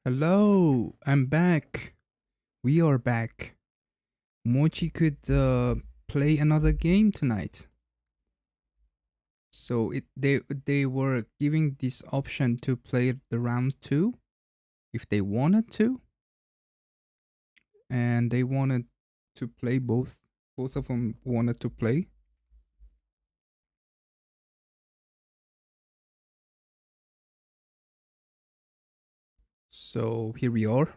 Hello, I'm back. We are back. Mochy could play another game tonight. So they were giving this option to play the round 2 if they wanted to, and they wanted to play both. Both of them wanted to play. So here we are.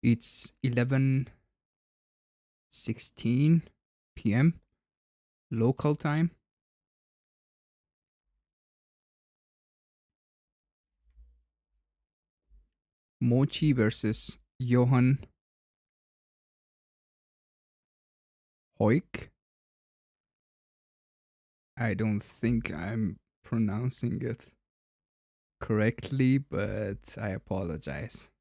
It's 11:16 p.m. local time. Mochy versus Johan Huyck. I don't think I'm pronouncing it correctly, but I apologize.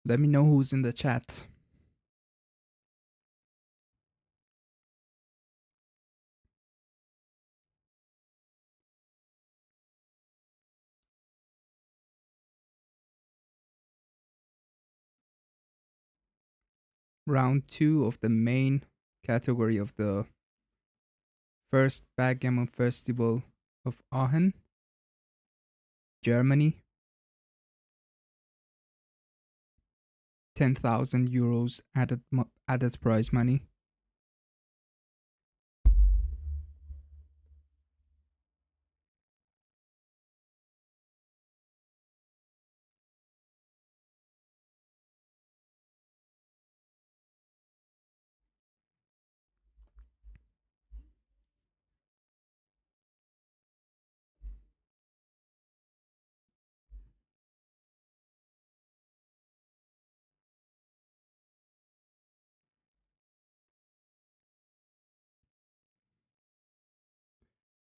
Let me know who's in the chat. Round 2 of the main category of the first Backgammon Festival of Aachen, Germany. 10,000 euros added prize money.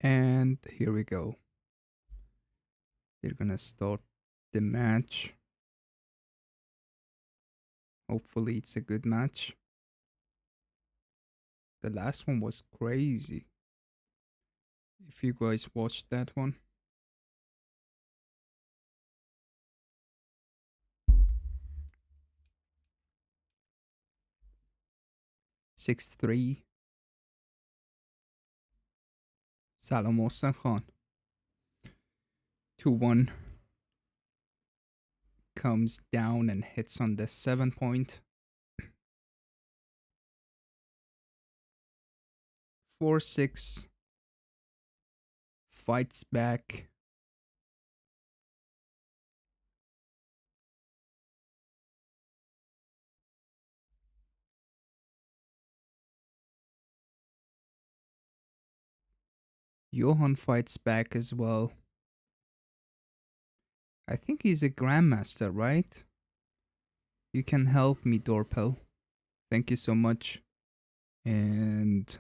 And here we go. They're gonna start the match. Hopefully it's a good match. The last one was crazy. If you guys watched that one. 6-3. سلام محسن خان. 2-1. Comes down and hits on the 7 point. 4-6. Fights back. Johan fights back as well. I think he's a Grandmaster, right? You can help me, Dorpel. Thank you so much. And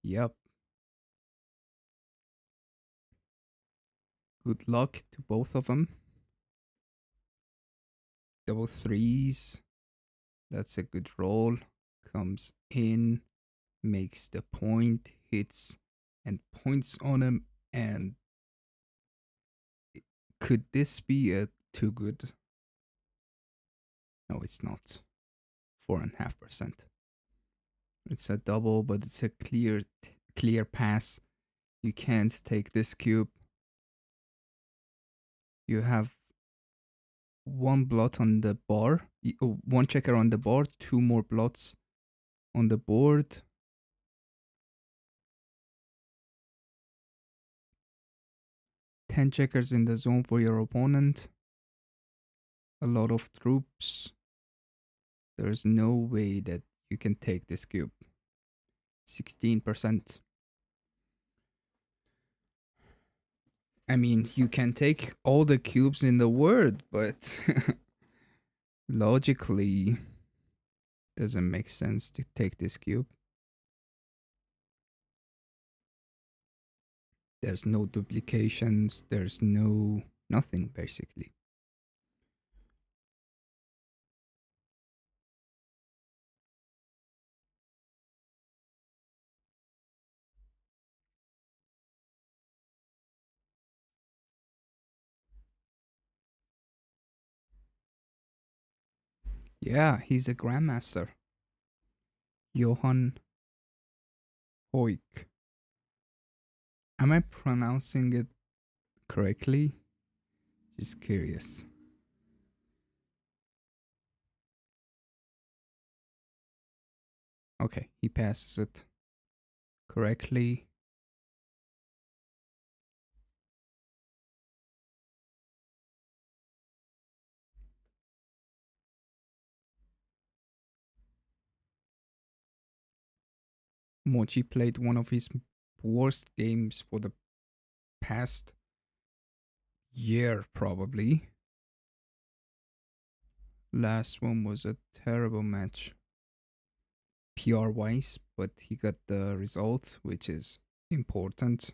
yep. Good luck to both of them. Double threes. That's a good roll. Comes in, makes the point, hits, and points on him. And could this be a too good? No, it's not. 4.5%. It's a double, but it's a clear pass. You can't take this cube. You have one blot on the bar, one checker on the bar, 2 more blots on the board. 10 checkers in the zone for your opponent. A lot of troops. There's no way that you can take this cube. 16%. I mean, you can take all the cubes in the world, but logically doesn't make sense to take this cube. There's no duplications, there's no nothing basically. Yeah, he's a Grandmaster. Johan Huyck. Am I pronouncing it correctly? Just curious. Okay, he passes it correctly. Mochy played one of his worst games for the past year, probably. Last one was a terrible match, PR wise, but he got the result, which is important.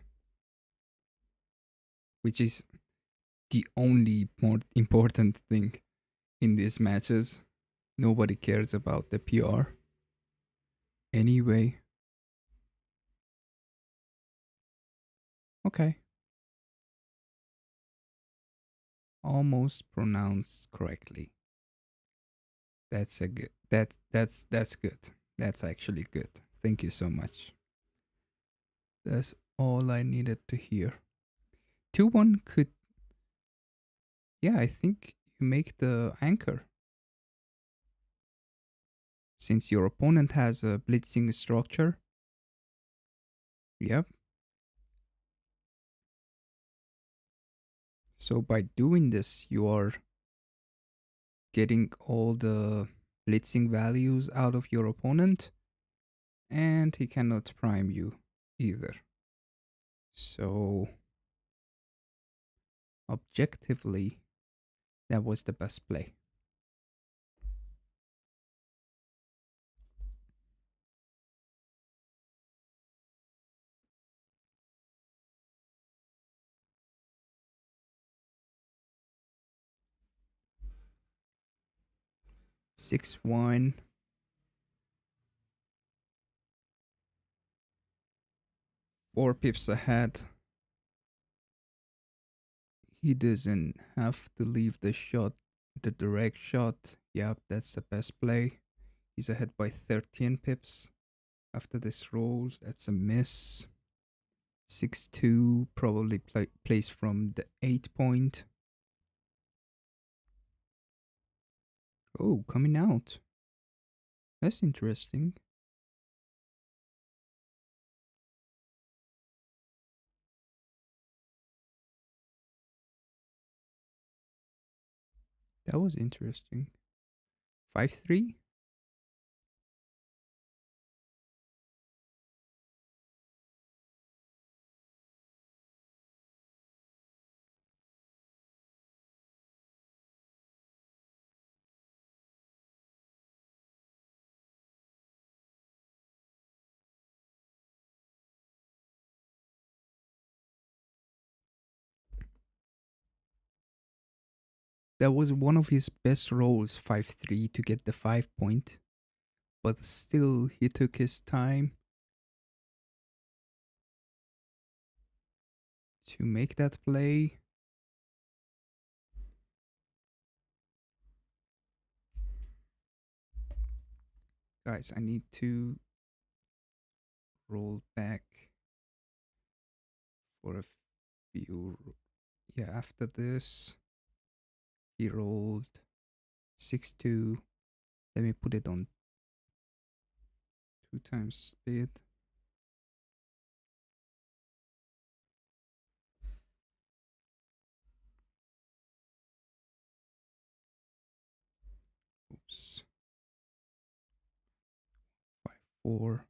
Which is the only more important thing in these matches. Nobody cares about the PR. Anyway. Okay. Almost pronounced correctly. That's a good. That's good. That's actually good. Thank you so much. That's all I needed to hear. 2-1 could. Yeah, I think you make the anchor. Since your opponent has a blitzing structure. Yep. So by doing this, you are getting all the blitzing values out of your opponent, and he cannot prime you either. So objectively, that was the best play. Six one. Four pips ahead. He doesn't have to leave the shot, the direct shot. Yep, that's the best play. He's ahead by 13 pips. After this roll, that's a miss. 6-2, probably plays from the 8 point. Oh, coming out. That's interesting. That was interesting. 5-3? That was one of his best rolls, 5-3, to get the 5 point. But still, he took his time to make that play. Guys, I need to roll back for a few. Yeah, after this, he rolled 6-2. Let me put it on 2 times speed. 4.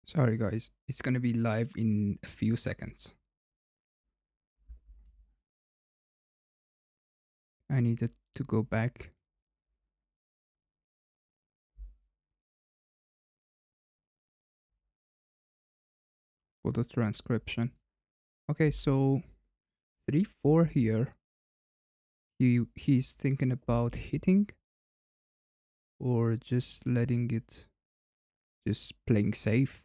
Sorry, guys. It's gonna be live in a few seconds. I needed to go back for the transcription. Okay, so 3-4 here. He's thinking about hitting or just letting it, just playing safe.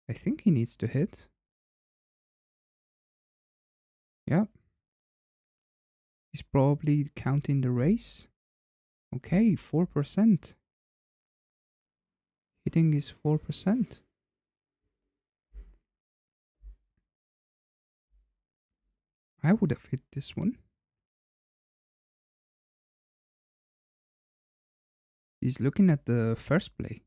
I think he needs to hit. Yeah. He's probably counting the race. Okay, 4%. Hitting is 4%. I would have hit this one. He's looking at the first play.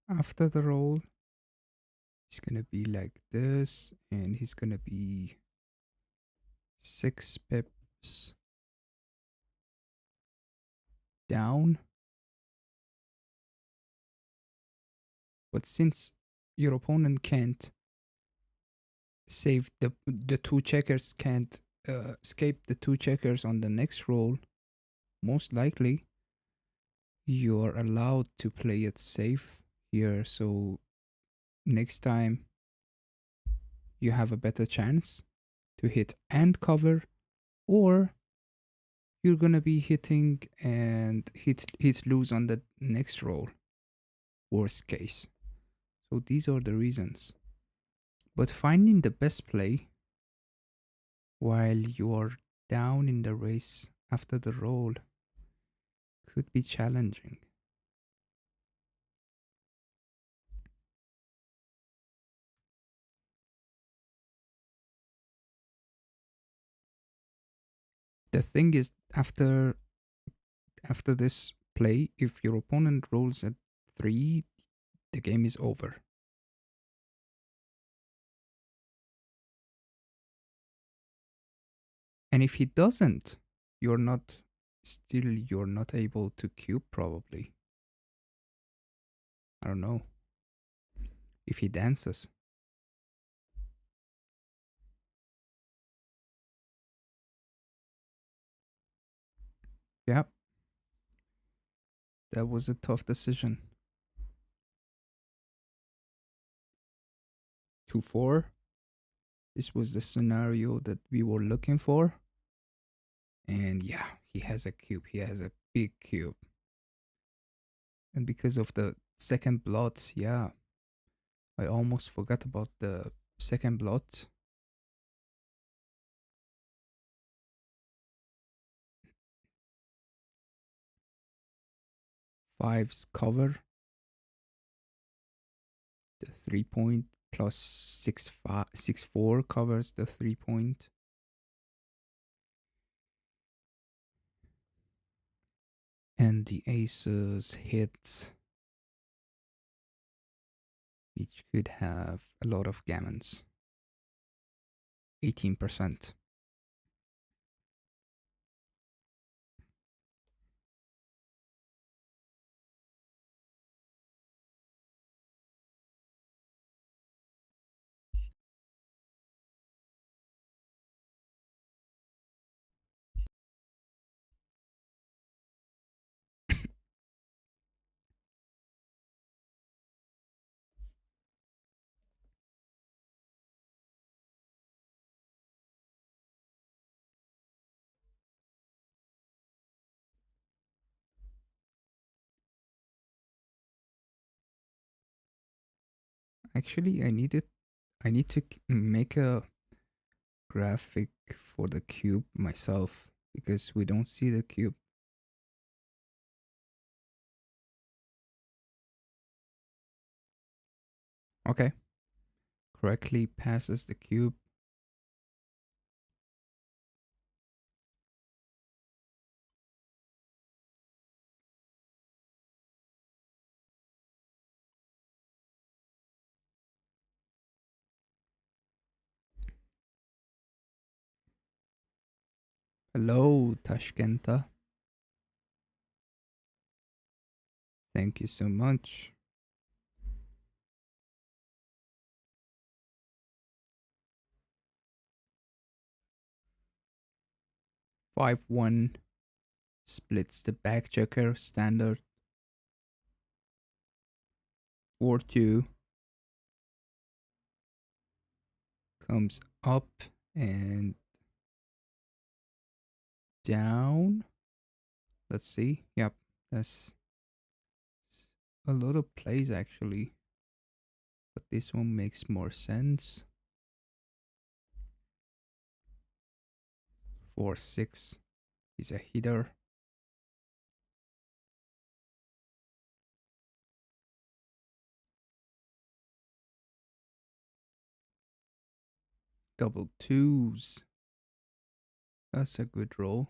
After the roll, he's gonna be like this, and he's gonna be 6 pips down. But since your opponent can't save the two checkers, can't escape the two checkers on the next roll, most likely you're allowed to play it safe here. So next time you have a better chance to hit and cover, or you're gonna be hitting and hit lose on the next roll, worst case. So these are the reasons. But finding the best play while you're down in the race after the roll could be challenging. The thing is, after this play, if your opponent rolls at 3, the game is over. And if he doesn't, you're not able to cube probably. I don't know. If he dances. Yeah. That was a tough decision. 2-4. This was the scenario that we were looking for. And yeah, he has a cube. He has a big cube. And because of the second blot, yeah, I almost forgot about the second blot. 5's cover. The 3-point plus 6-4 covers the 3-point. And the aces hit, which could have a lot of gammons. 18%. Actually, I need to make a graphic for the cube myself because we don't see the cube. Okay. Correctly passes the cube. Hello, Tashkenta. Thank you so much. Five one splits the back checker standard. 4-2 comes up and down. Let's see. Yep, that's a lot of plays actually, but this one makes more sense. 4-6 is a hitter. Double twos. That's a good roll.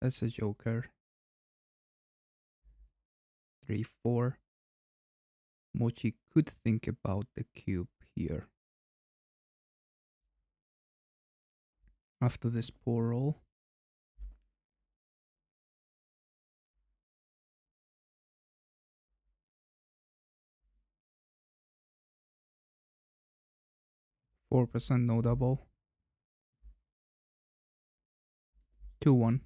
That's a joker. 3-4. Mochy could think about the cube here. After this poor roll. %, no double. 2-1.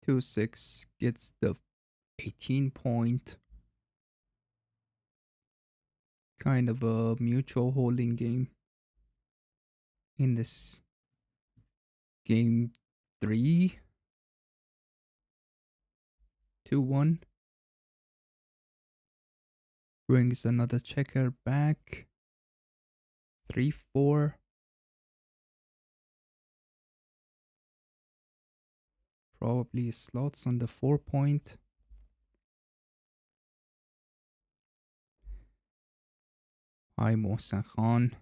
2-6 gets the 18 point. Kind of a mutual holding game. In this game 3. 2-1. Brings another checker back. 3-4. Probably slots on the 4 point. Hi Mohsen Khan.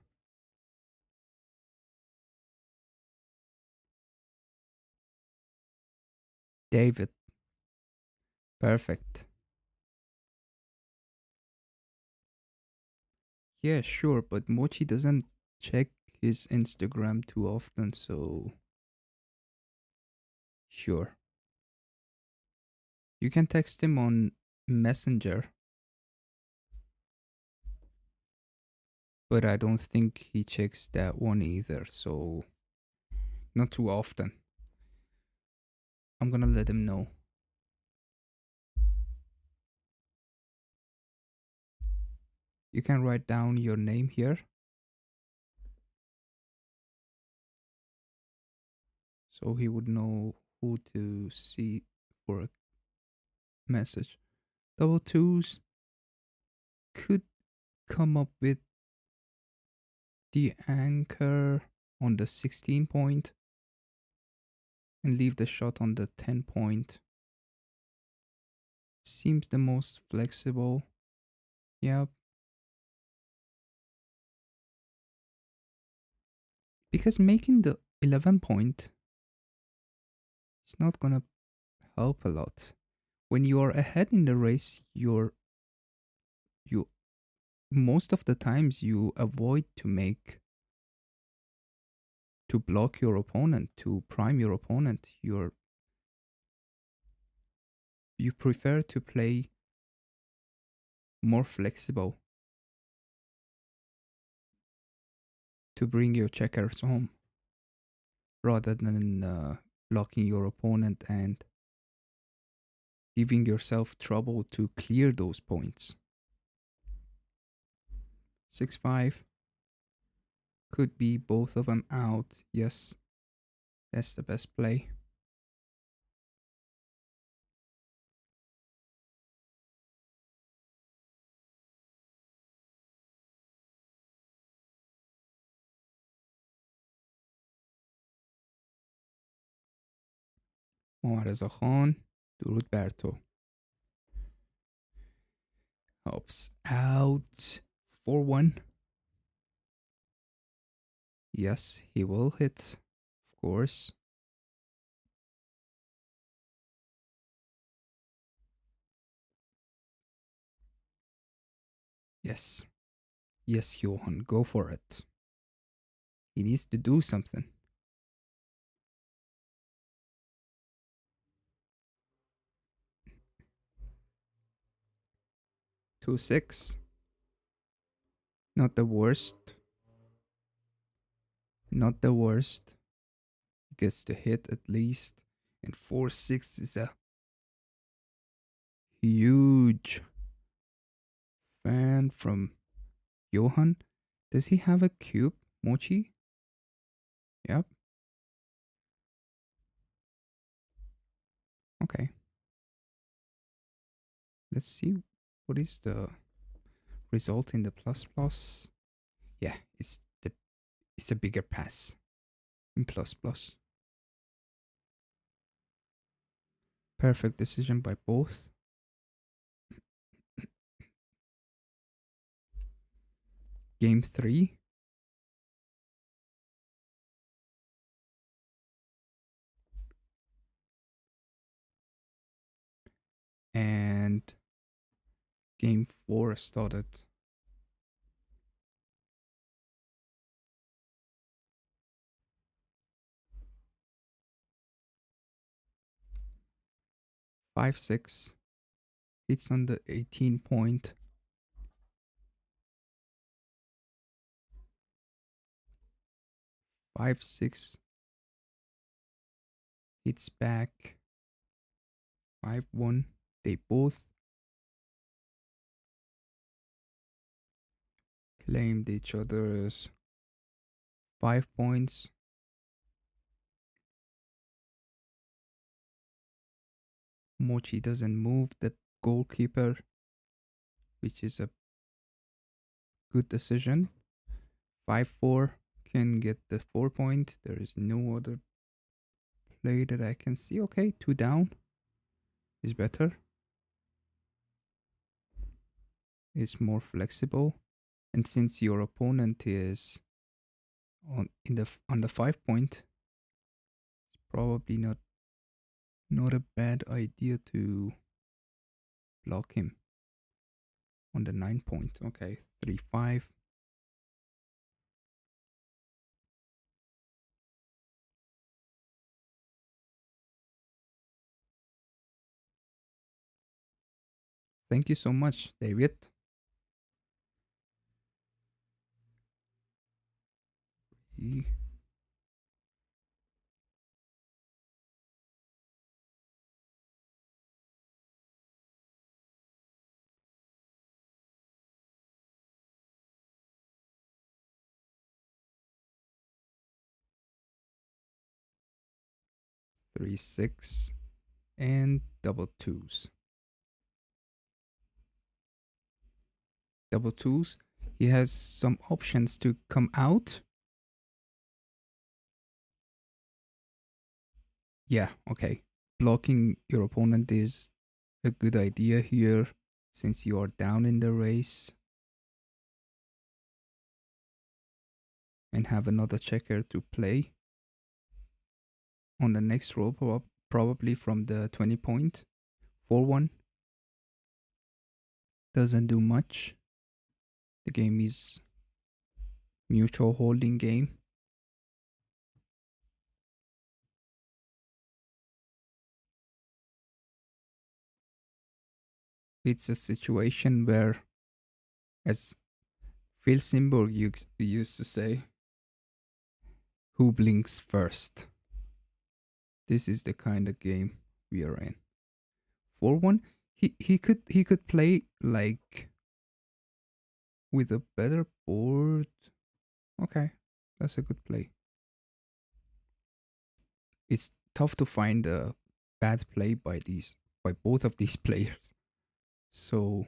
David. Perfect. Yeah, sure, but Mochi doesn't check his Instagram too often, so sure. You can text him on Messenger, but I don't think he checks that one either, so not too often. I'm gonna let him know. You can write down your name here. So he would know who to see for a message. Double twos could come up with the anchor on the 16 point and leave the shot on the 10 point. Seems the most flexible. Yep. Because making the 11 point is not gonna help a lot. When you are ahead in the race, you most of the times you avoid to block your opponent, to prime your opponent. You prefer to play more flexible to bring your checkers home rather than blocking your opponent and giving yourself trouble to clear those points. 6-5. Could be both of them out. Yes, that's the best play. معارضه خان درود بر تو. Helps out 4-1. Yes, he will hit, of course. Yes. Yes, Johan, go for it. He needs to do something. 2-6. Not the worst. Not the worst. He gets to hit at least. And 4-6 is a huge fan from Johan. Does he have a cube, Mochy? Yep. Okay. Let's see what is the result in the plus plus. Yeah, it's a bigger pass in plus plus. Perfect decision by both. Game 3. And game 4 started. Five, 6. It's on the 18 point. 5-6. Hits back. 5-1. They both claimed each other's 5 points. Mochy doesn't move the goalkeeper, which is a good decision. 5-4 can get the 4 point. There is no other play that I can see. Okay, 2 down is better. It's more flexible. And since your opponent is on the 5 point, it's probably not a bad idea to block him on the 9 point. Okay, 3-5. Thank you so much, David. E 3-6 and double twos. Double twos. He has some options to come out. Yeah, okay. Blocking your opponent is a good idea here since you are down in the race and have another checker to play on the next row, probably from the 20 point. 4-1 doesn't do much. The game is mutual holding game. It's a situation where, as Phil Simborg used to say, who blinks first? This is the kind of game we are in. 4-1. He could play like with a better board. Okay, That's a good play. It's tough to find a bad play by both of these players. So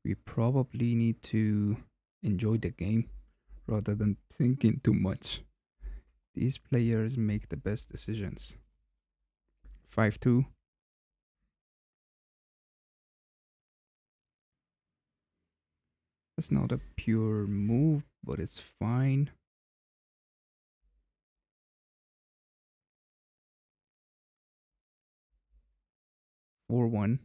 we probably need to enjoy the game rather than thinking too much. These players make the best decisions. 5-2. That's not a pure move, but it's fine. 4-1.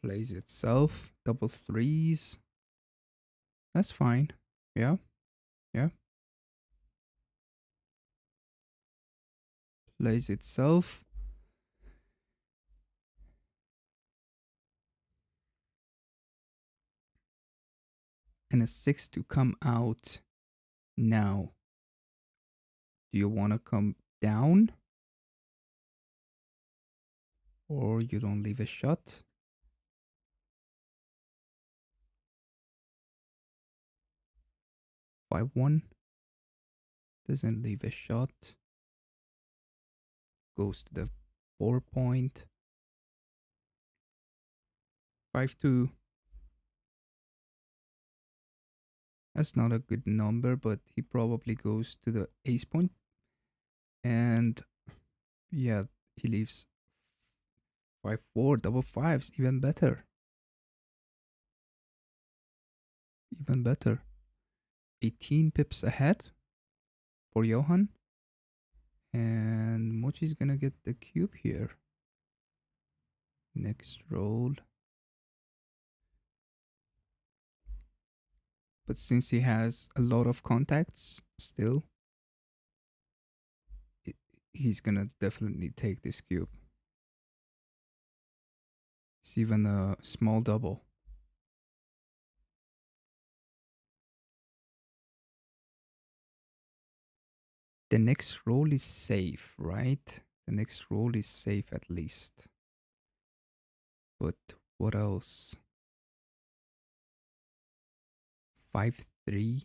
Plays itself. Double threes. That's fine. Yeah, yeah. Plays itself. And a 6 to come out now. Do you want to come down? Or you don't leave a shot? 5-1. Doesn't leave a shot. Goes to the 4-point. 5-2. That's not a good number, but he probably goes to the ace point. And yeah, he leaves 5-4, double fives, even better. Even better. 18 pips ahead for Johan. And Mochy's gonna get the cube here. Next roll. But since he has a lot of contacts still, he's gonna definitely take this cube. It's even a small double. The next roll is safe, right? The next roll is safe at least. But what else? 5-3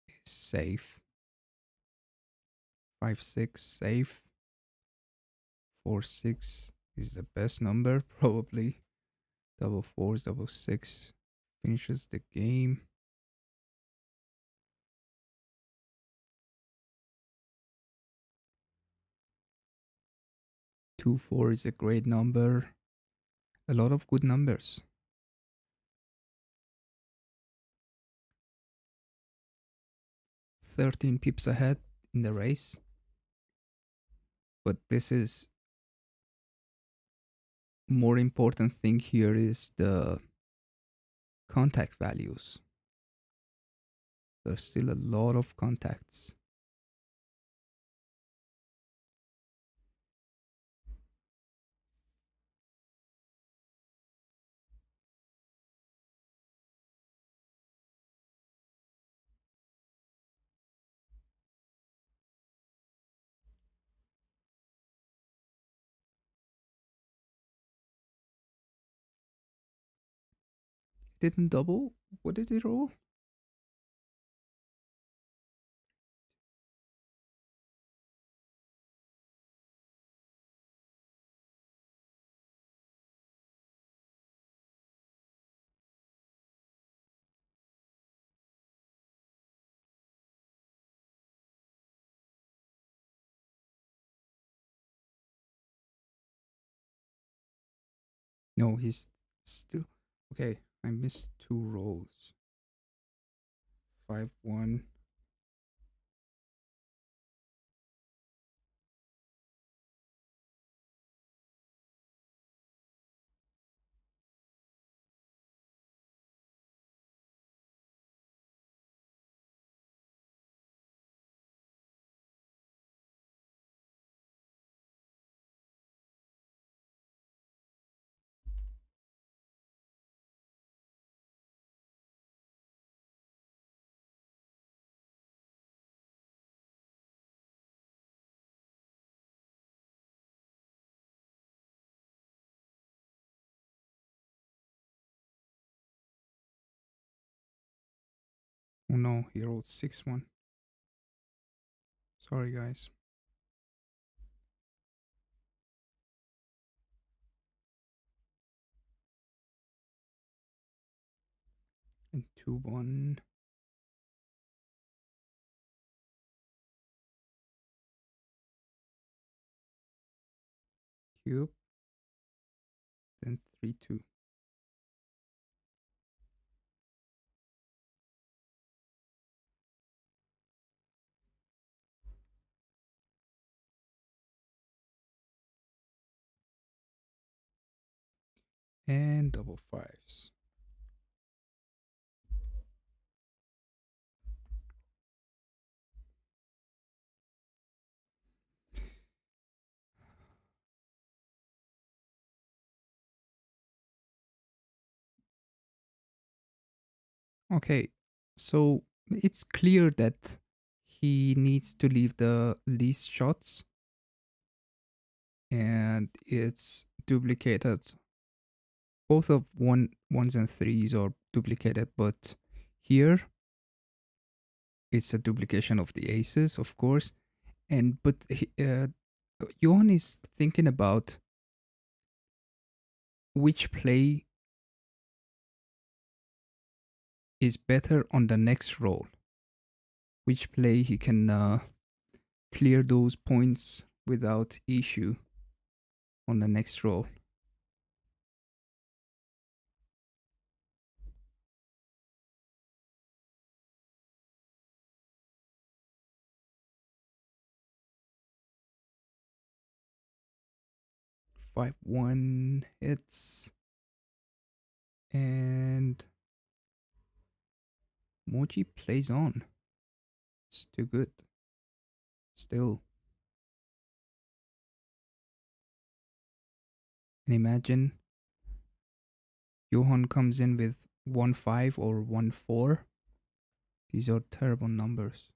is safe. 5-6 safe. 4-6 is the best number, probably. Double fours, double six finishes the game. 2-4 is a great number. A lot of good numbers. 13 pips ahead in the race. But this is more important thing here is the contact values. There's still a lot of contacts. Didn't double? What did he roll? No, he's still... Okay, I missed 2 rolls. 5-1. Oh no, he rolled 6-1. Sorry, guys. And 2-1. Cube. Then 3-2. And double fives. Okay, so it's clear that he needs to leave the least shots, and it's duplicated. Both of ones and threes are duplicated, but here it's a duplication of the aces, of course. And but Johan is thinking about which play is better on the next roll. Which play he can clear those points without issue on the next roll. Five one hits, and Mochy plays on. It's too good. Still. And imagine Johan comes in with 1-5 or 1-4. These are terrible numbers.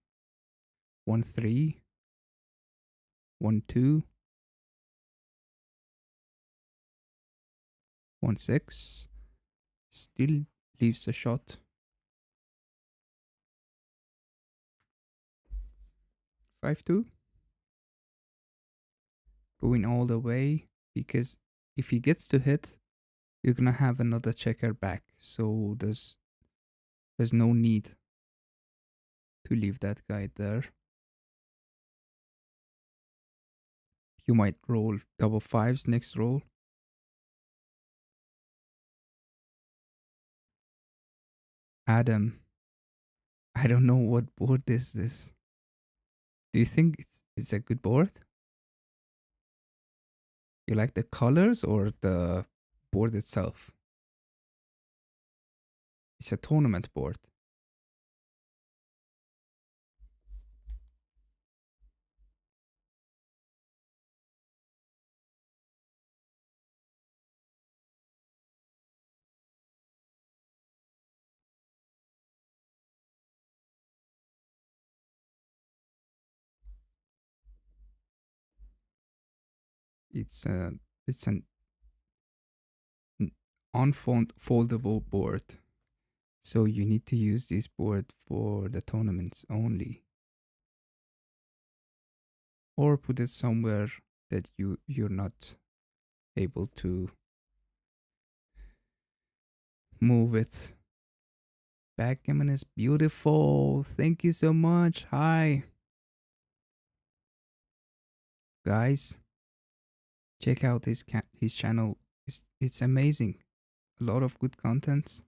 1-3, 1-2, 1-6. Still leaves a shot. 5-2. Going all the way, because if he gets to hit, you're gonna have another checker back. So there's no need to leave that guy there. You might roll double fives next roll. Adam, I don't know what board is this. Do you think it's a good board? You like the colors or the board itself? It's a tournament board. It's an unfoldable board. So you need to use this board for the tournaments only. Or put it somewhere that you're not able to move it. Backgammon is beautiful. Thank you so much. Hi. Guys, check out his channel. It's amazing. A lot of good content.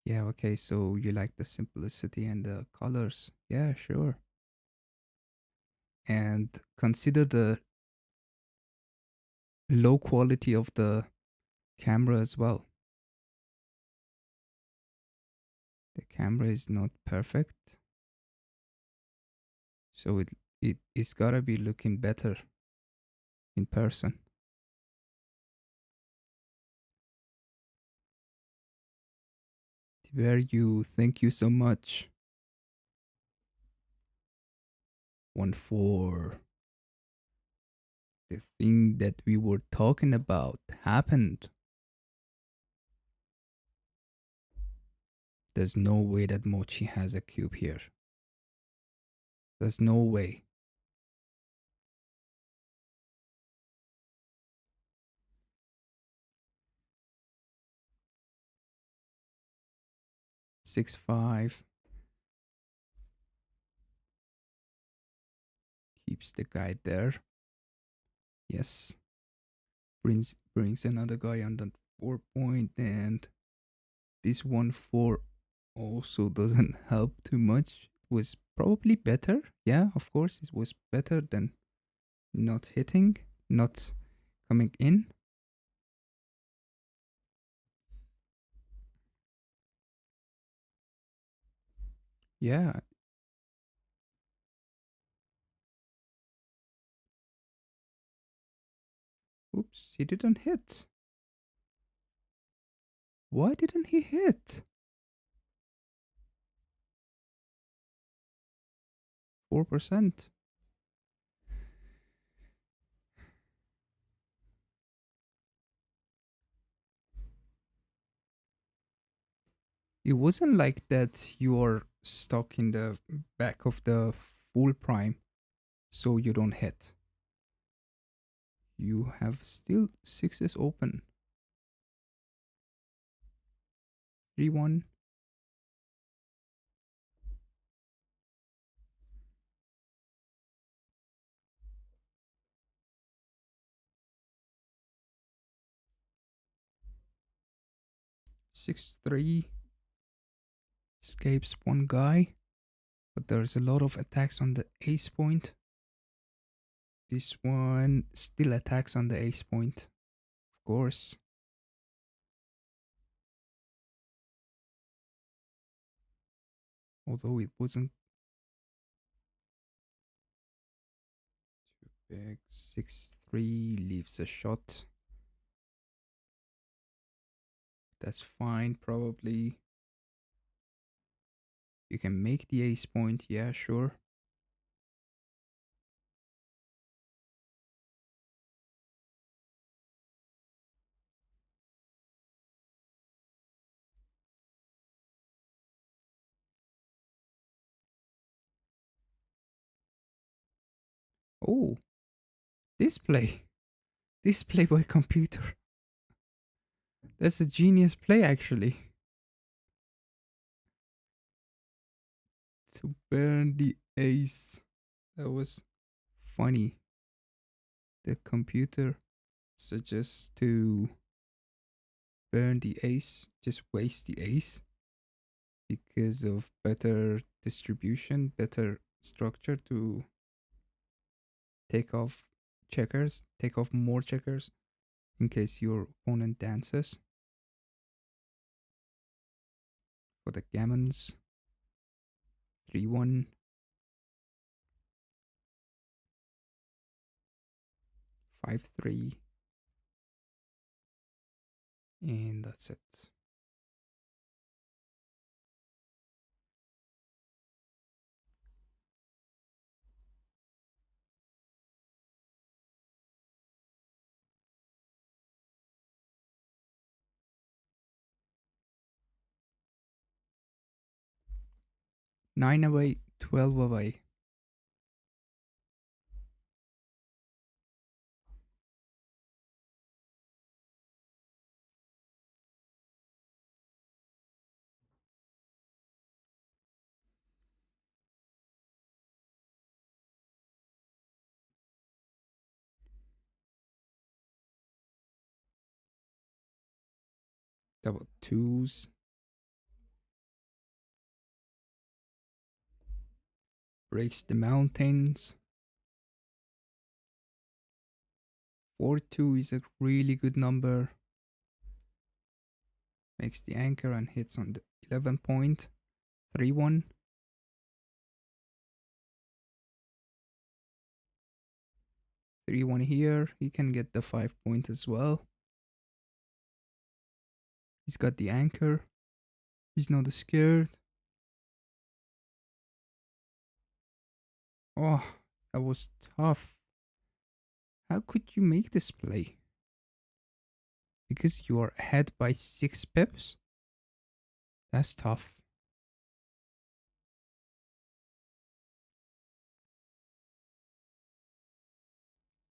Yeah, okay, so you like the simplicity and the colors. Yeah, sure. And consider the low quality of the camera as well. The camera is not perfect. So it's gotta be looking better in person. Where you, thank you so much. 1-4. The thing that we were talking about happened. There's no way that Mochy has a cube here. There's no way. Six, 5. Keeps the guy there. Yes. Brings another guy on the 4 point, and this 1-4 also doesn't help too much. It was probably better. Yeah, of course, it was better than not hitting, not coming in. Yeah. Oops, he didn't hit. Why didn't he hit? 4%. It wasn't like that you're stuck in the back of the full prime, so you don't hit. You have still sixes open. 3-1. Six, 3. Escapes one guy, but there's a lot of attacks on the ace point. This one still attacks on the ace point, of course. Although it wasn't too big. 6-3 leaves a shot. That's fine, probably. You can make the ace point, yeah, sure. Oh, display. Display by computer. That's a genius play, actually. To burn the ace. That was funny. The computer suggests to burn the ace, just waste the ace because of better distribution, better structure to take off checkers, take off more checkers in case your opponent dances. For the gammons, 3-1, 5-3, and that's it. Nine away, 12 away. Double twos. Breaks the mountains. 4-2 is a really good number. Makes the anchor and hits on the 11 point. 3-1. 3-1 here. He can get the 5 point as well. He's got the anchor. He's not scared. Oh, That was tough. How could you make this play? Because you are ahead by 6 pips? That's tough.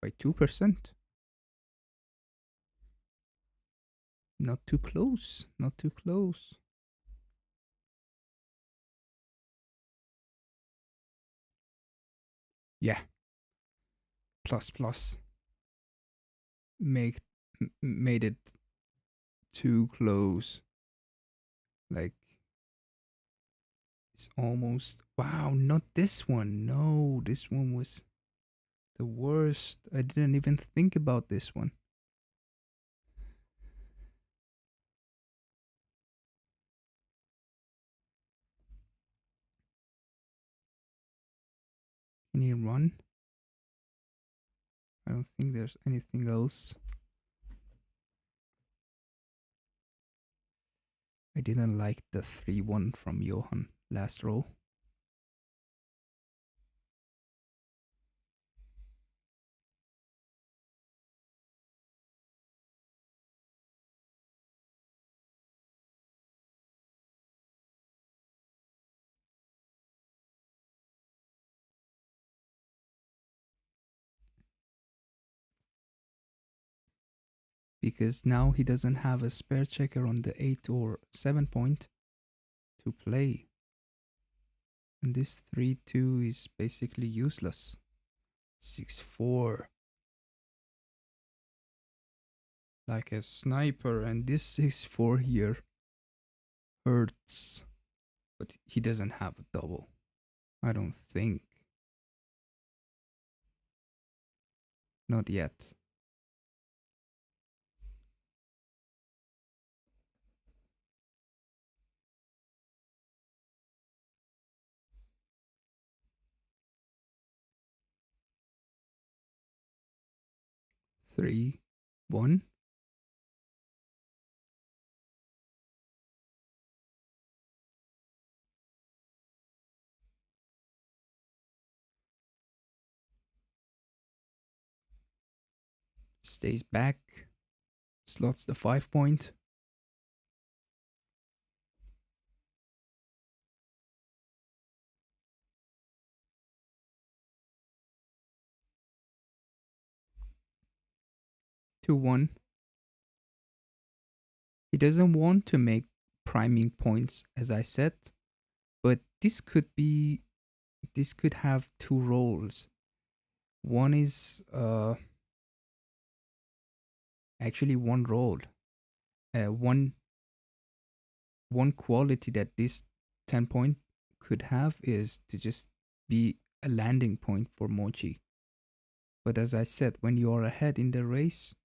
By 2%. Not too close. Not too close. Yeah. Plus plus. Made it too close. Like, it's almost. Wow, not this one. No, this one was the worst. I didn't even think about this one. Can he run? I don't think there's anything else. I didn't like the 3-1 from Johan last row. Because now he doesn't have a spare checker on the 8 or 7 point to play. And this 3-2 is basically useless. 6-4. Like a sniper, and this 6-4 here hurts. But he doesn't have a double. I don't think. Not yet. Three, 1. Stays back. Slots the 5 point. To 1. He doesn't want to make priming points, as I said, but this could have 2 roles. One is actually 1 role. One quality that this 10 point could have is to just be a landing point for Mochy. But as I said, when you are ahead in the race,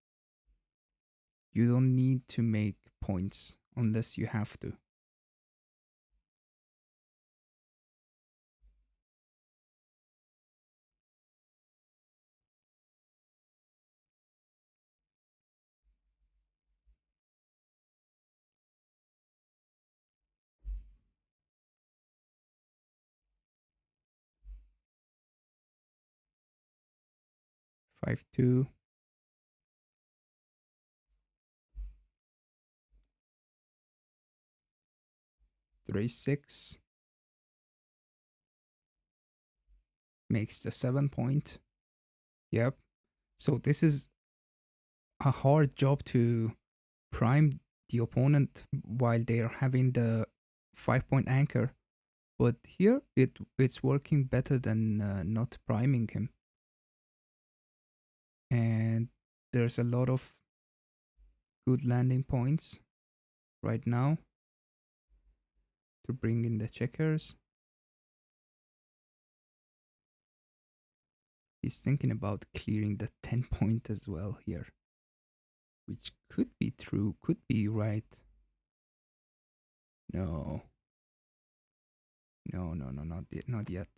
you don't need to make points unless you have to. Five two. 3-6. Makes the 7 point. Yep. So this is a hard job to prime the opponent while they're having the 5 point anchor. But here it's working better than not priming him. And there's a lot of good landing points right now to bring in the checkers. He's thinking about clearing the 10 point as well here, which could be true, could be right. No. No, not yet.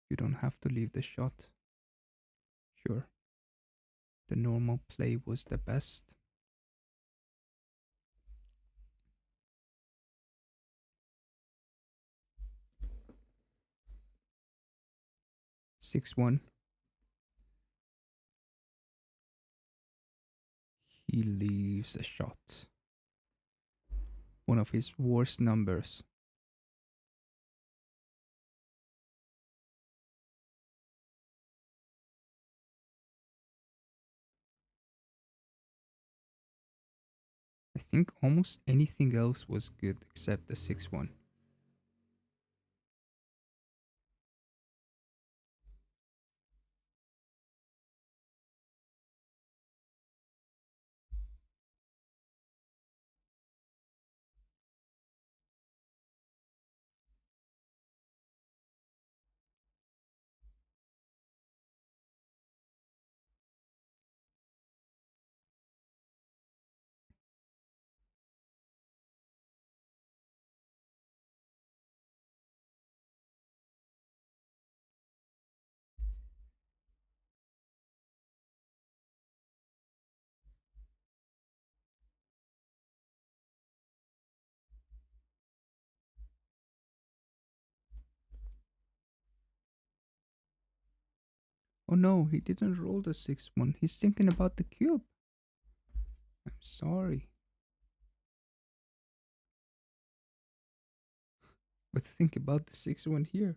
You don't have to leave the shot. Sure. The normal play was the best. 6-1. He leaves a shot. One of his worst numbers. I think almost anything else was good except the 6-1. Oh no, he didn't roll the 6-1. He's thinking about the cube. I'm sorry. But think about the 6-1 here.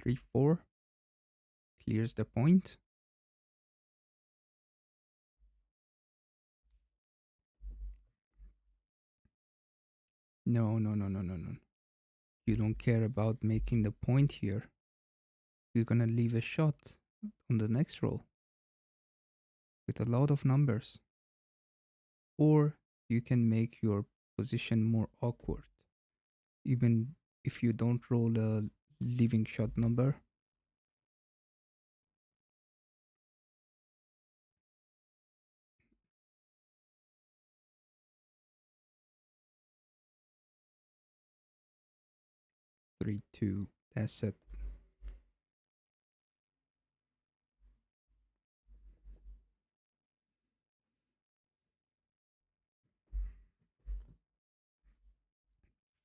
Three, 4. Clears the point. No, no, no, no, no, no. You don't care about making the point here. You're gonna leave a shot on the next roll with a lot of numbers. Or you can make your position more awkward. Even if you don't roll a leaving shot number. Three, 2. That's it.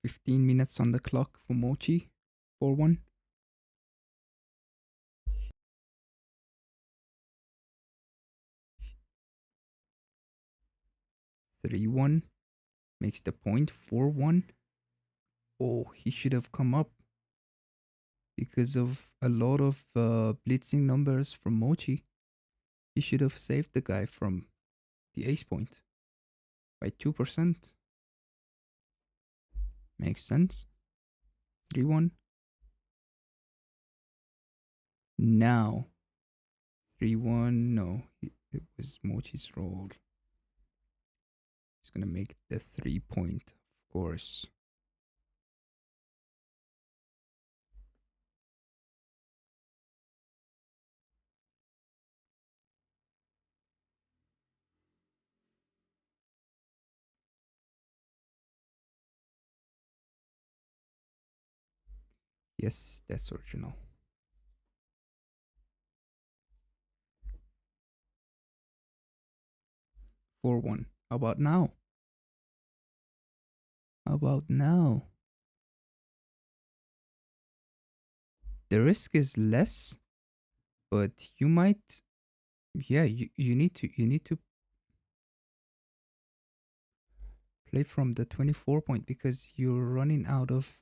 $15 on the clock for Mochy. 4-1. 3-1. Makes the point. 4-1. Oh, he should have come up because of a lot of blitzing numbers from Mochy. He should have saved the guy from the ace point by 2%. Makes sense. 3-1. Now 3-1. No, it was Mochy's roll. He's gonna make the 3-point, of course. Yes, that's original. 4-1. How about now? How about now? The risk is less, but you might, yeah, you need to play from the 24 point because you're running out of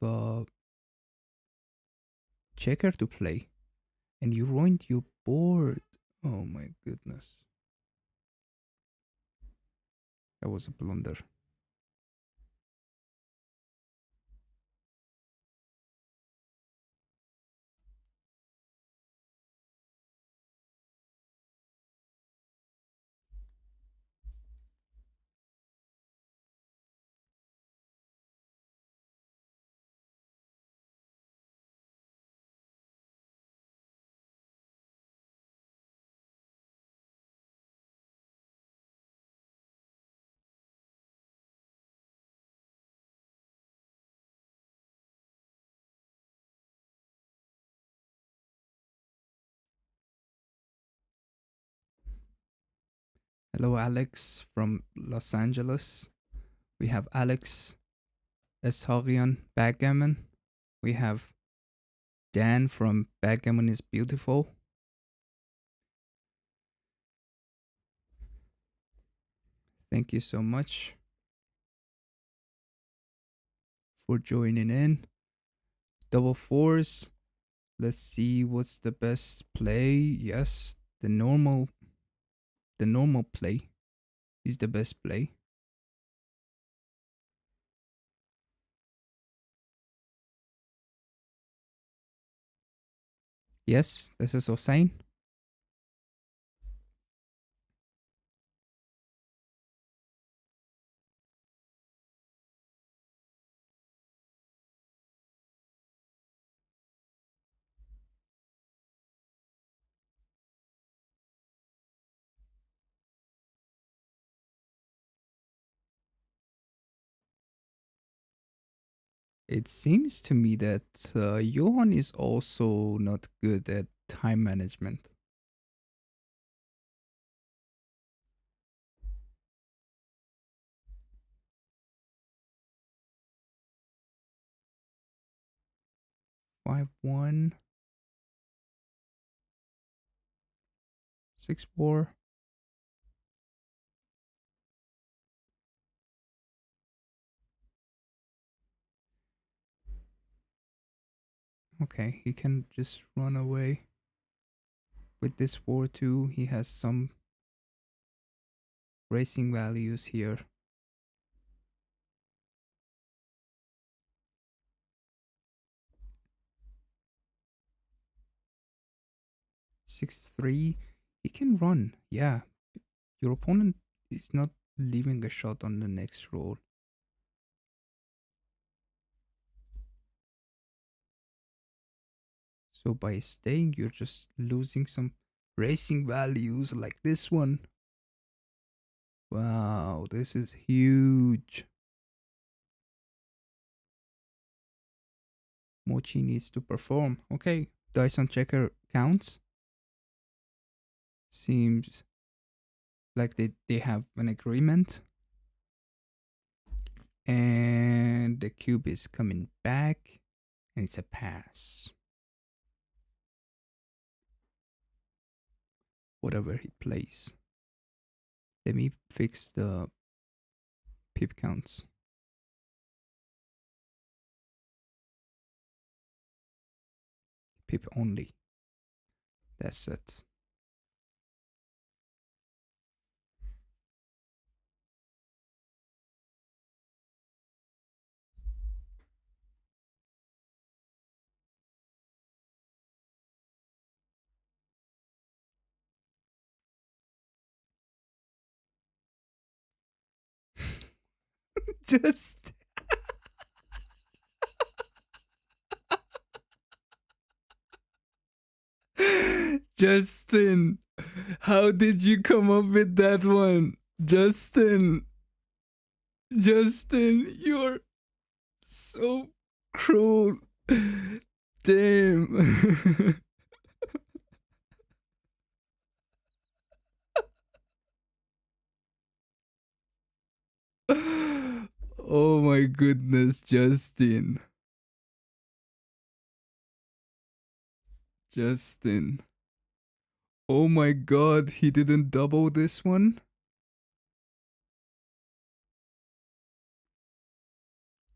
checker to play and you ruined your board. Oh my goodness. That was a blunder. Hello, Alex from Los Angeles. We have Alex Esharian Backgammon. We have Dan from Backgammon is Beautiful. Thank you so much for joining in. Double fours. Let's see what's the best play. Yes, the normal play is the best play. Yes, this is Hossein. It seems to me that Johan is also not good at time management. Five one, 6-4. Okay, he can just run away. With this 4-2, he has some racing values here. 6-3, he can run. Yeah, your opponent is not leaving a shot on the next roll. So by staying, you're just losing some racing values like this one. Wow, this is huge. Mochy needs to perform. Okay, dice on checker counts. Seems like they have an agreement. And the cube is coming back. And it's a pass. Whatever he plays. Let me fix the pip counts. Pip only. That's it. Just Justin, how did you come up with that one? Justin, you're so cruel. Damn. Oh my goodness, Justin. Justin. Oh my god, he didn't double this one?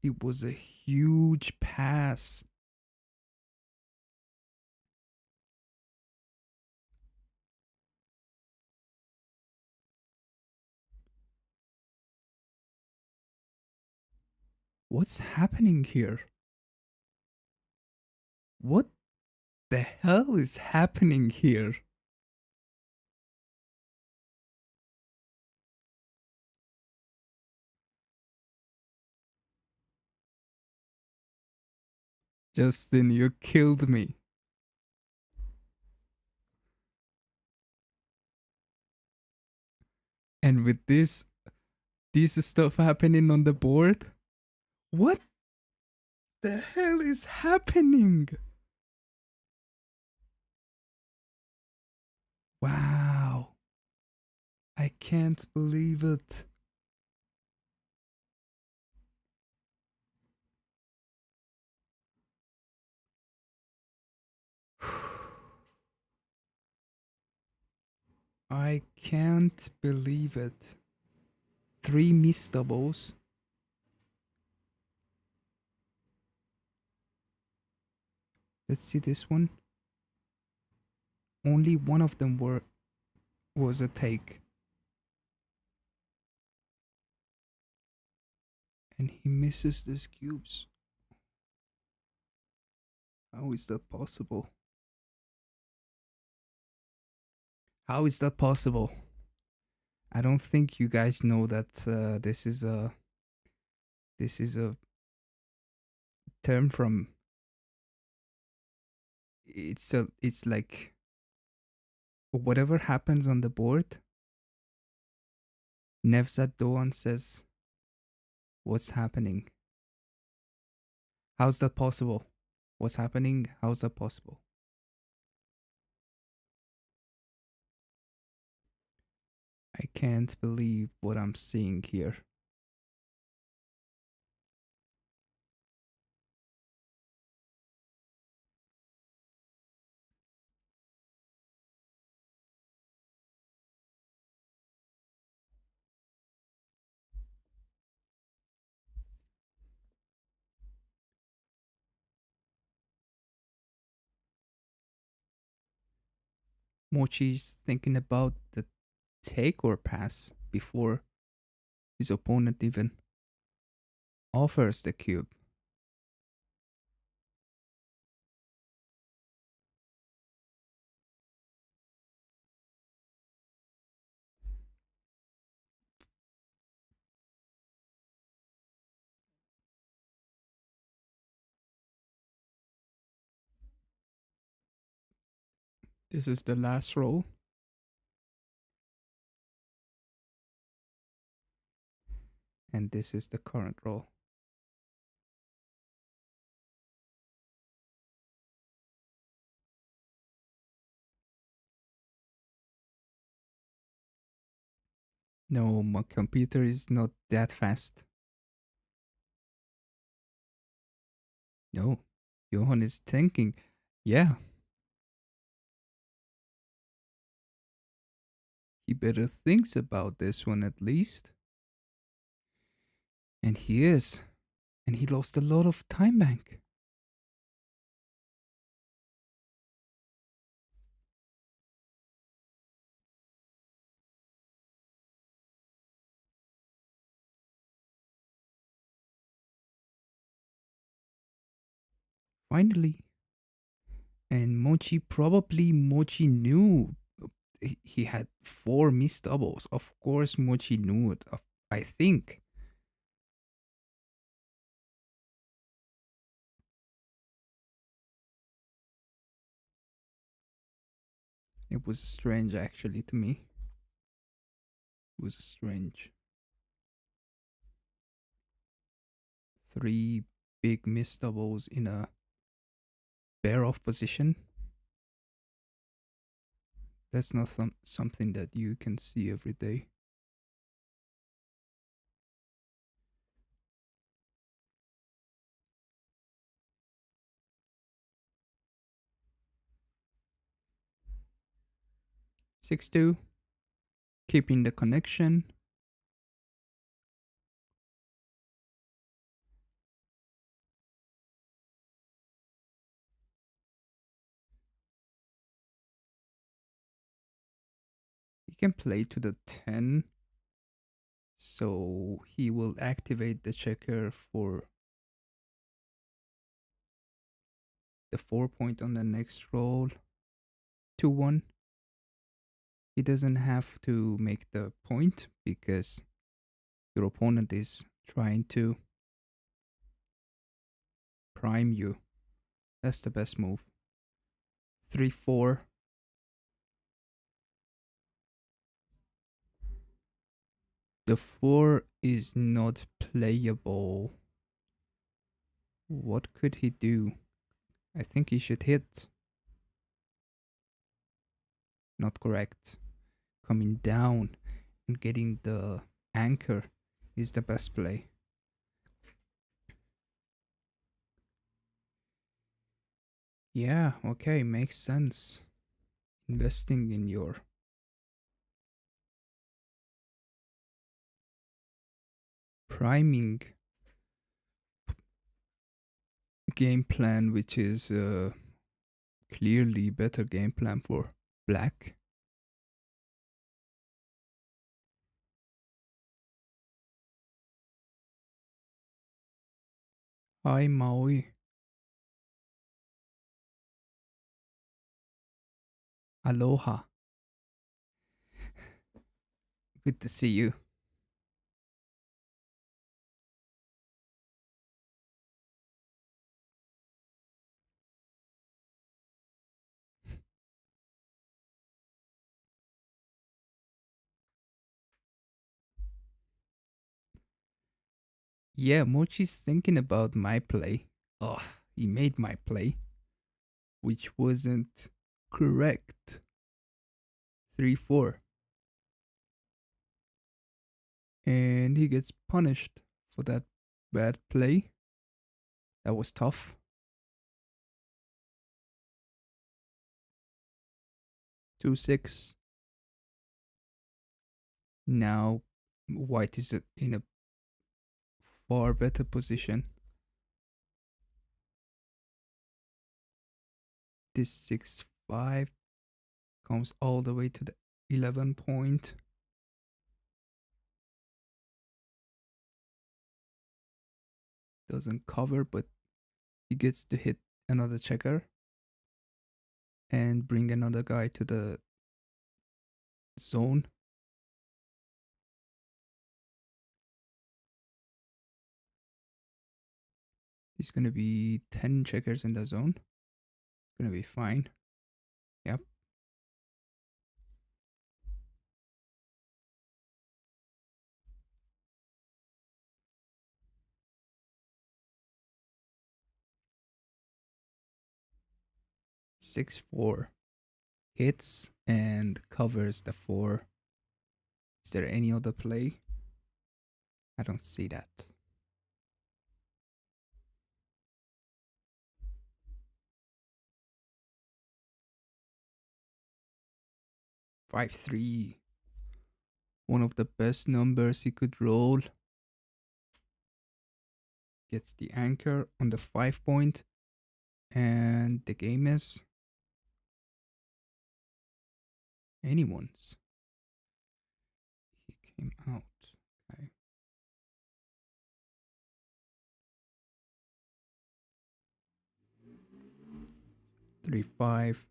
It was a huge pass. What's happening here? What the hell is happening here? Justin, you killed me. And with this stuff happening on the board, what the hell is happening? Wow. I can't believe it. I can't believe it. 3 missed doubles. Let's see this one. Only one of them was a take. And he misses these cubes. How is that possible? How is that possible? I don't think you guys know that this is a term from it's like whatever happens on the board. Nevzat Doğan says, "What's happening? How's that possible? What's happening? How's that possible?" I can't believe what I'm seeing here. Mochy's thinking about the take or pass before his opponent even offers the cube. This is the last roll. And this is the current roll. No, my computer is not that fast. No, Johan is thinking, yeah, he better thinks about this one at least. And he is. And he lost a lot of time bank. Finally. And Mochi knew he had 4 missed doubles. Of course, Mochi knew it. I think. It was strange actually to me. It was strange. 3 big missed doubles in a pair off position. That's not something that you can see every day. Six two, keeping the connection. He can play to the 10, so he will activate the checker for the 4 point on the next roll. 2-1. He doesn't have to make the point because your opponent is trying to prime you. That's the best move. 3-4. The 4 is not playable. What could he do? I think he should hit. Not correct. Coming down. and getting the anchor is the best play. Yeah, okay, makes sense. Investing in your priming game plan, which is clearly better game plan for black. Hi Maui, aloha. Good to see you. Yeah, Mochi's thinking about my play. Oh, he made my play, which wasn't correct. 3-4. And he gets punished for that bad play. That was tough. 2-6. Now white is in a far better position. This 6-5 comes all the way to the 11 point. Doesn't cover, but he gets to hit another checker and bring another guy to the zone. He's gonna be 10 checkers in the zone. Gonna be fine. Yep. Six four hits and covers the 4. Is there any other play? I don't see that. 5-3. One of the best numbers he could roll. Gets the anchor on the 5 point. And the game is anyone's. He came out. Okay. 3-5.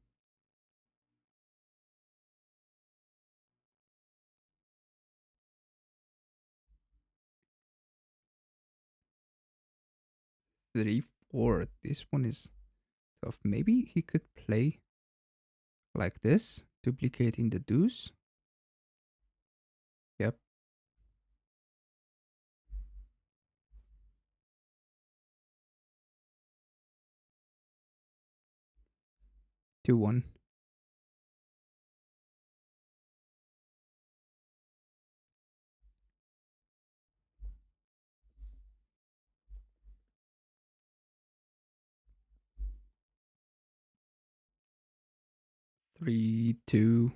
Three, 4. This one is tough. Maybe he could play like this, duplicating the deuce. Yep. 2-1. Three, 2.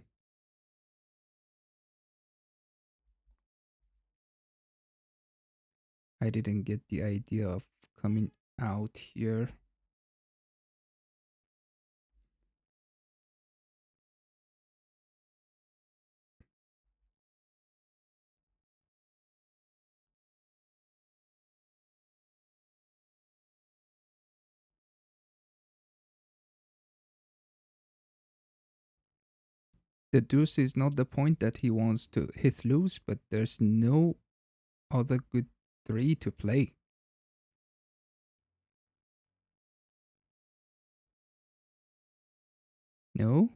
I didn't get the idea of coming out here. The deuce is not the point that he wants to hit loose, but there's no other good 3 to play. No?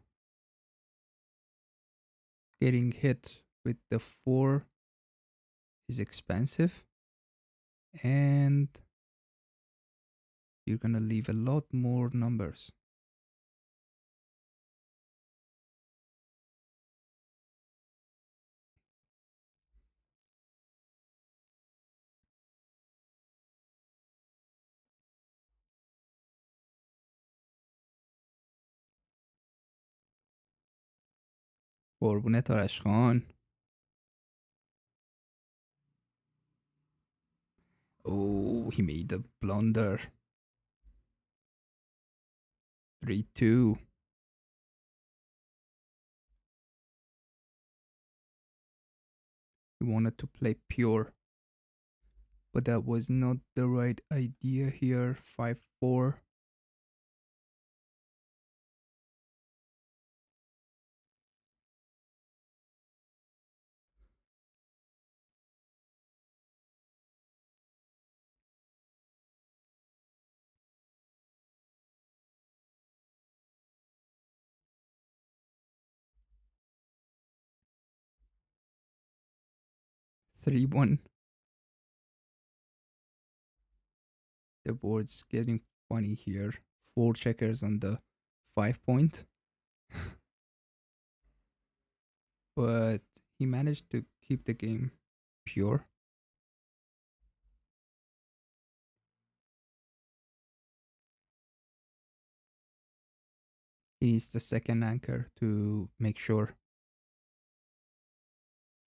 Getting hit with the 4 is expensive. And you're gonna leave a lot more numbers. قربونت آرش خان. Oh, he made a blunder. 3-2. He wanted to play pure, but that was not the right idea here. 5-4. Three one. The board's getting funny here. 4 checkers on the 5 point. But he managed to keep the game pure. He needs the second anchor to make sure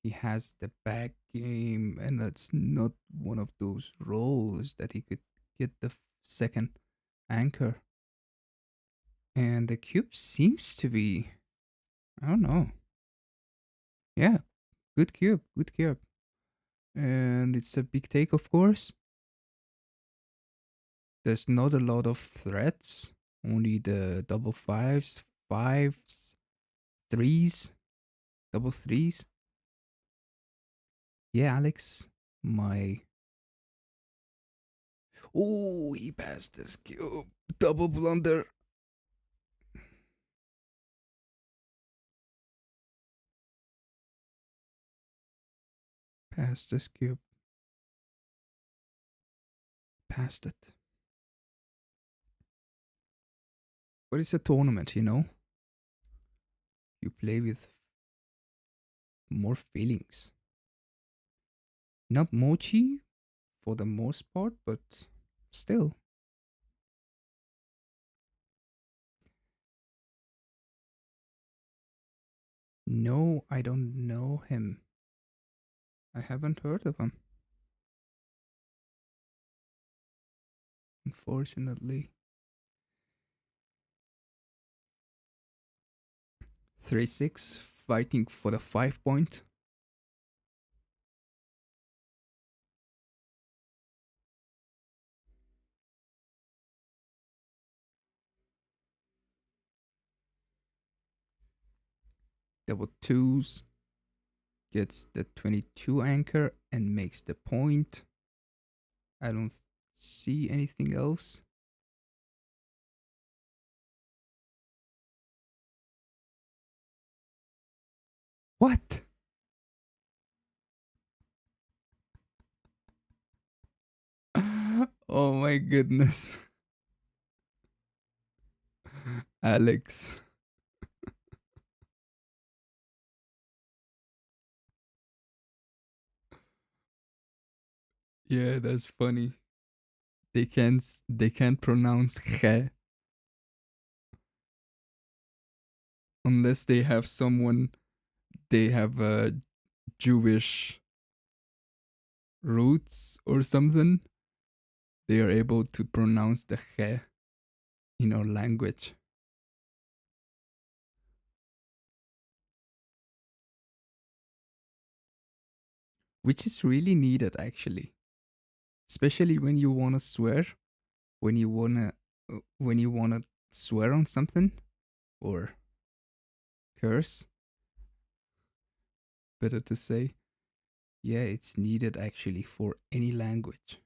he has the back game, and that's not one of those rolls that he could get the second anchor. And the cube seems to be, I don't know. Yeah, good cube, good cube. And it's a big take, of course. There's not a lot of threats, only the double fives, fives, threes, double threes. Yeah, Alex, my. Oh, he passed this cube. Double blunder. Passed this cube. Passed it. But it's a tournament, you know? You play with more feelings. Not Mochy for the most part, but still. No, I don't know him. I haven't heard of him. Unfortunately. 3-6, fighting for the 5 point. Double twos. Gets the 22 anchor and makes the point. I don't see anything else. What? Oh my goodness. Alex. Yeah, that's funny. They can't pronounce khe unless they have someone they have Jewish roots or something. They are able to pronounce the khe in our language. Which is really needed actually. Especially when you wanna swear, when you wanna swear on something or curse, better to say. Yeah, it's needed actually for any language.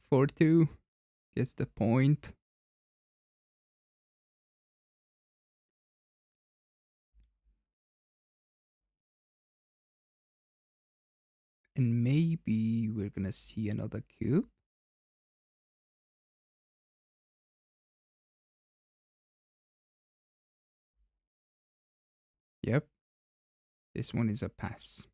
For two gets the point. And maybe we're gonna see another cube. Yep. This one is a pass.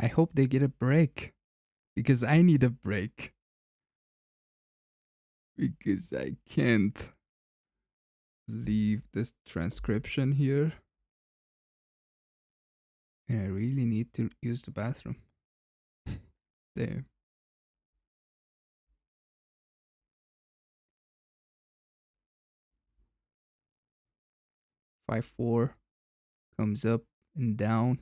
I hope they get a break because I need a break because I can't leave this transcription here. And I really need to use the bathroom. There. Five four comes up and down.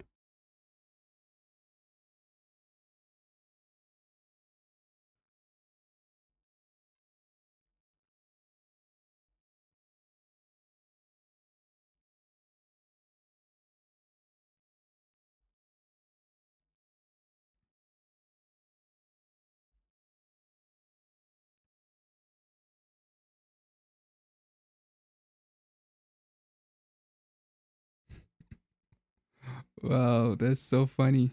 Wow, that's so funny.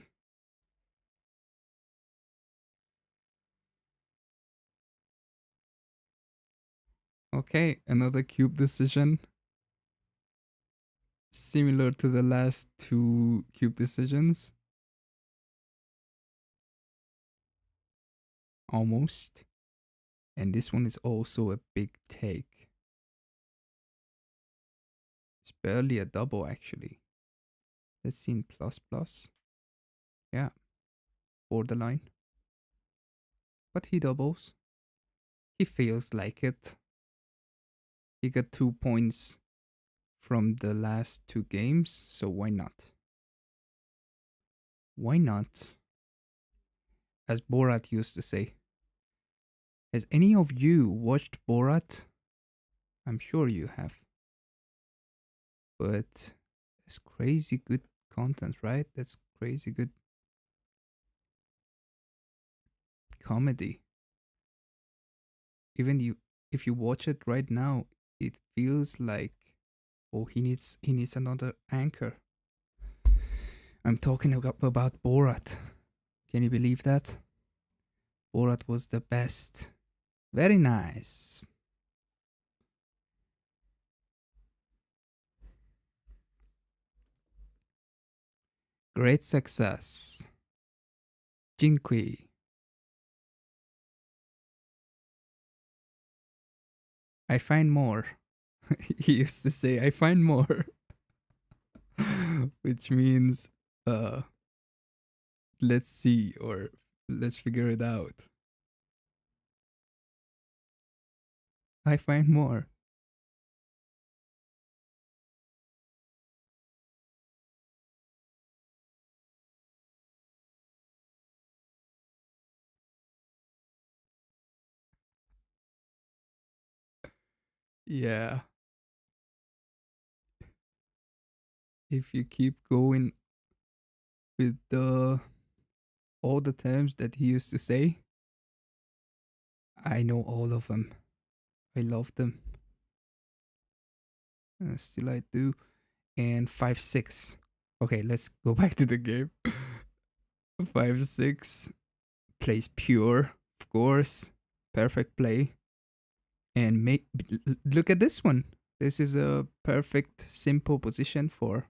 Okay, another cube decision. Similar to the last two cube decisions. Almost. And this one is also a big take. It's barely a double actually. Let's see in plus plus. Yeah, borderline. But he doubles. He feels like it. He got 2 points from the last two games, so why not? Why not? As Borat used to say. Has any of you watched Borat? I'm sure you have. But that's crazy good content, right? That's crazy good comedy. Even you if you watch it right now, it feels like oh he needs another anchor. I'm talking about Borat. Can you believe that? Borat was the best. Very nice. Great success. Jinkui. I find more. He used to say, I find more. Which means, uh, let's see or let's figure it out. I find more. Yeah. If you keep going with the all the terms that he used to say, I know all of them. I love them. Still I do. And 5-6. Okay, let's go back to the game. 5-6 plays pure, of course. Perfect play. And look at this one. This is a perfect, simple position for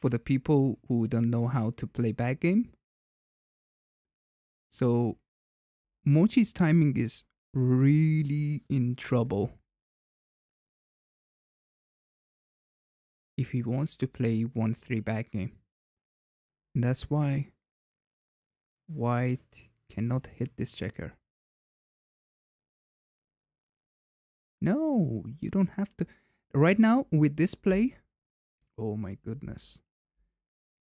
the people who don't know how to play backgame. So Mochy's timing is really in trouble if he wants to play 1-3 backgame. And that's why White cannot hit this checker. No, you don't have to. Right now, with this play, oh my goodness.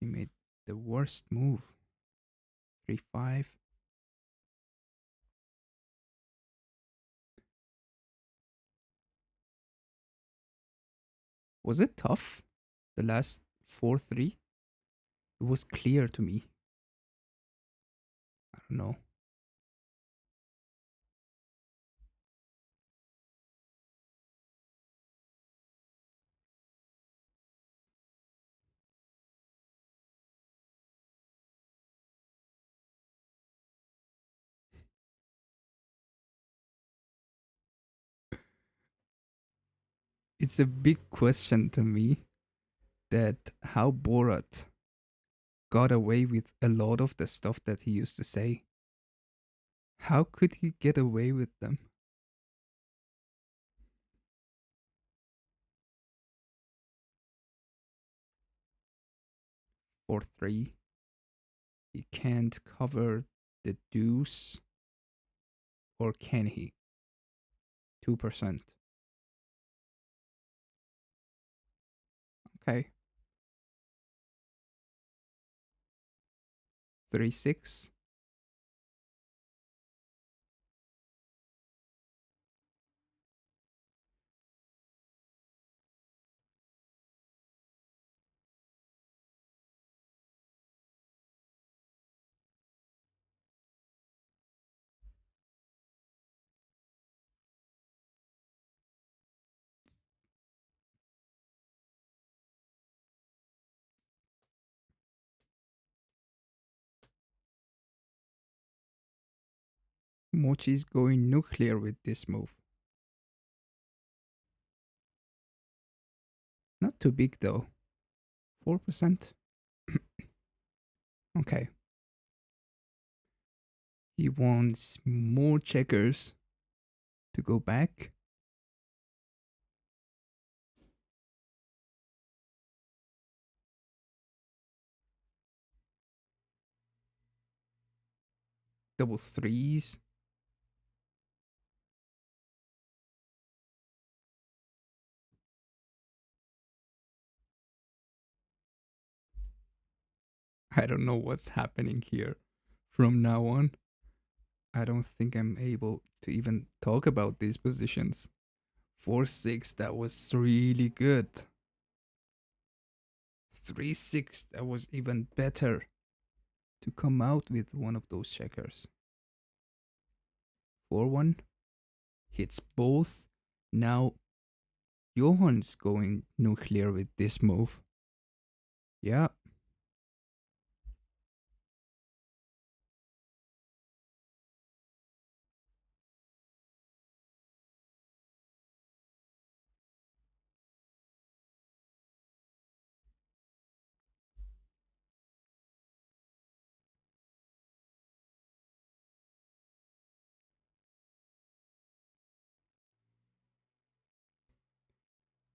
He made the worst move. 3-5. Was it tough? The last 4-3? It was clear to me. I don't know. It's a big question to me that how Borat got away with a lot of the stuff that he used to say. How could he get away with them? For three, he can't cover the deuce, or can he? 2%. Okay. 3-6. Mochi's going nuclear with this move. Not too big though. 4%. Okay. He wants more checkers to go back. Double threes. I don't know what's happening here. From now on, I don't think I'm able to even talk about these positions. 4-6, that was really good. 3-6, that was even better to come out with one of those checkers. 4-1 hits both. Now Johan's going nuclear with this move. Yeah.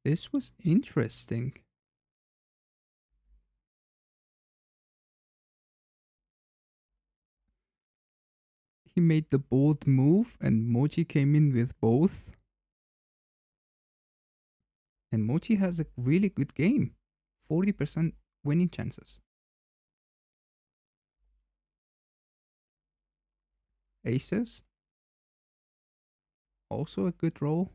This was interesting. He made the bold move and Mochi came in with both. And Mochi has a really good game. 40% winning chances. Aces. Also a good roll.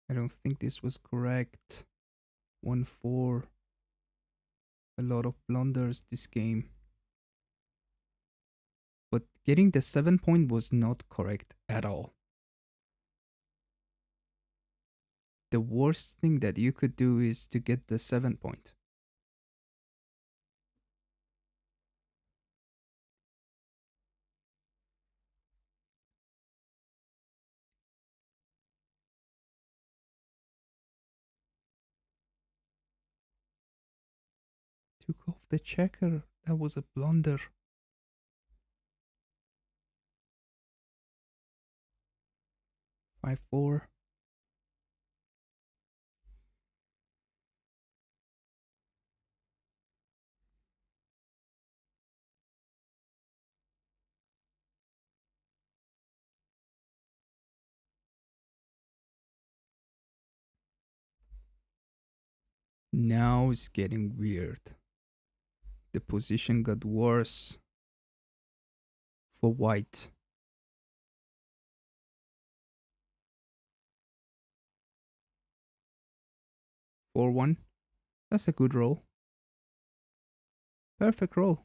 I don't think this was correct. 1-4. A lot of blunders this game. But getting the 7-point was not correct at all. The worst thing that you could do is to get the 7-point. Took off the checker. That was a blunder. 5-4. Now it's getting weird. The position got worse for white. 4-1. That's a good roll. Perfect roll.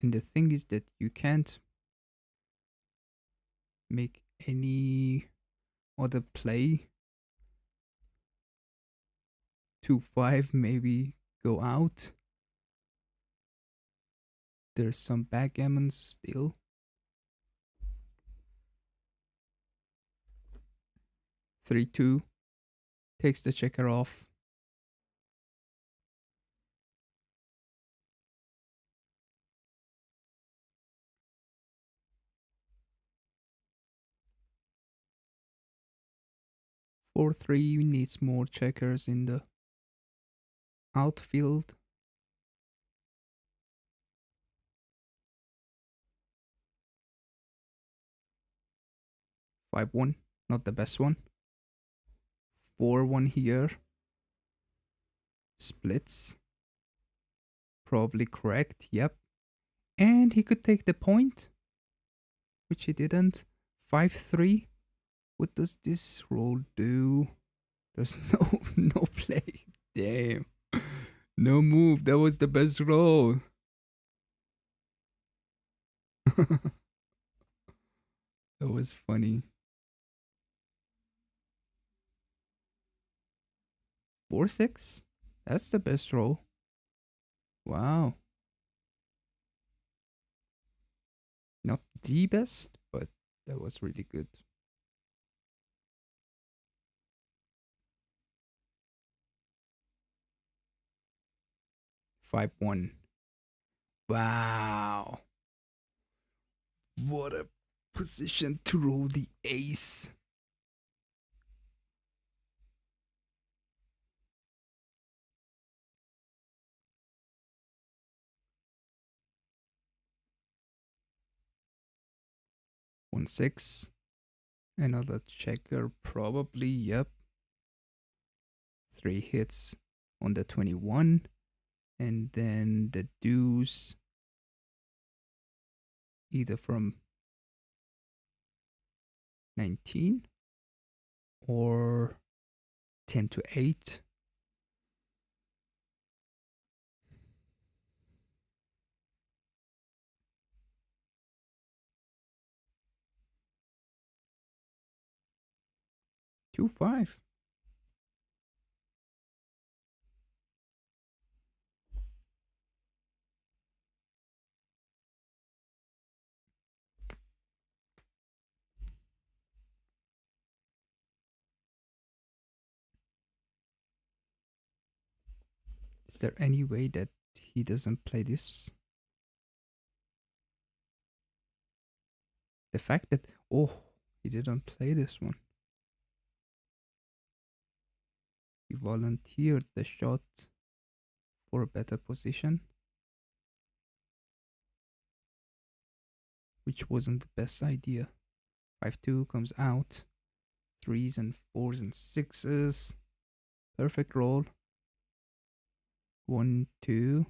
And the thing is that you can't make any other play. 2-5 maybe go out. There's some backgammon still. 3-2 takes the checker off. Four 3 needs more checkers in the outfield. 5-1, not the best one. 4-1 here. Splits. Probably correct, yep. And he could take the point, which he didn't. 5-3. What does this roll do? There's no play. Damn. No move. That was the best roll. That was funny. 4-6? That's the best roll. Wow. Not the best, but that was really good. Five one. Wow. What a position to roll the ace. One six. Another checker, probably, yep. 3 hits on the 21. And then the deuce, either from 19 or 10-8. Two 5. Is there any way that he doesn't play this? The fact that, oh, he didn't play this one. He volunteered the shot for a better position, which wasn't the best idea. 5-2 comes out. 3s and 4s and 6s. Perfect roll. 1, 2,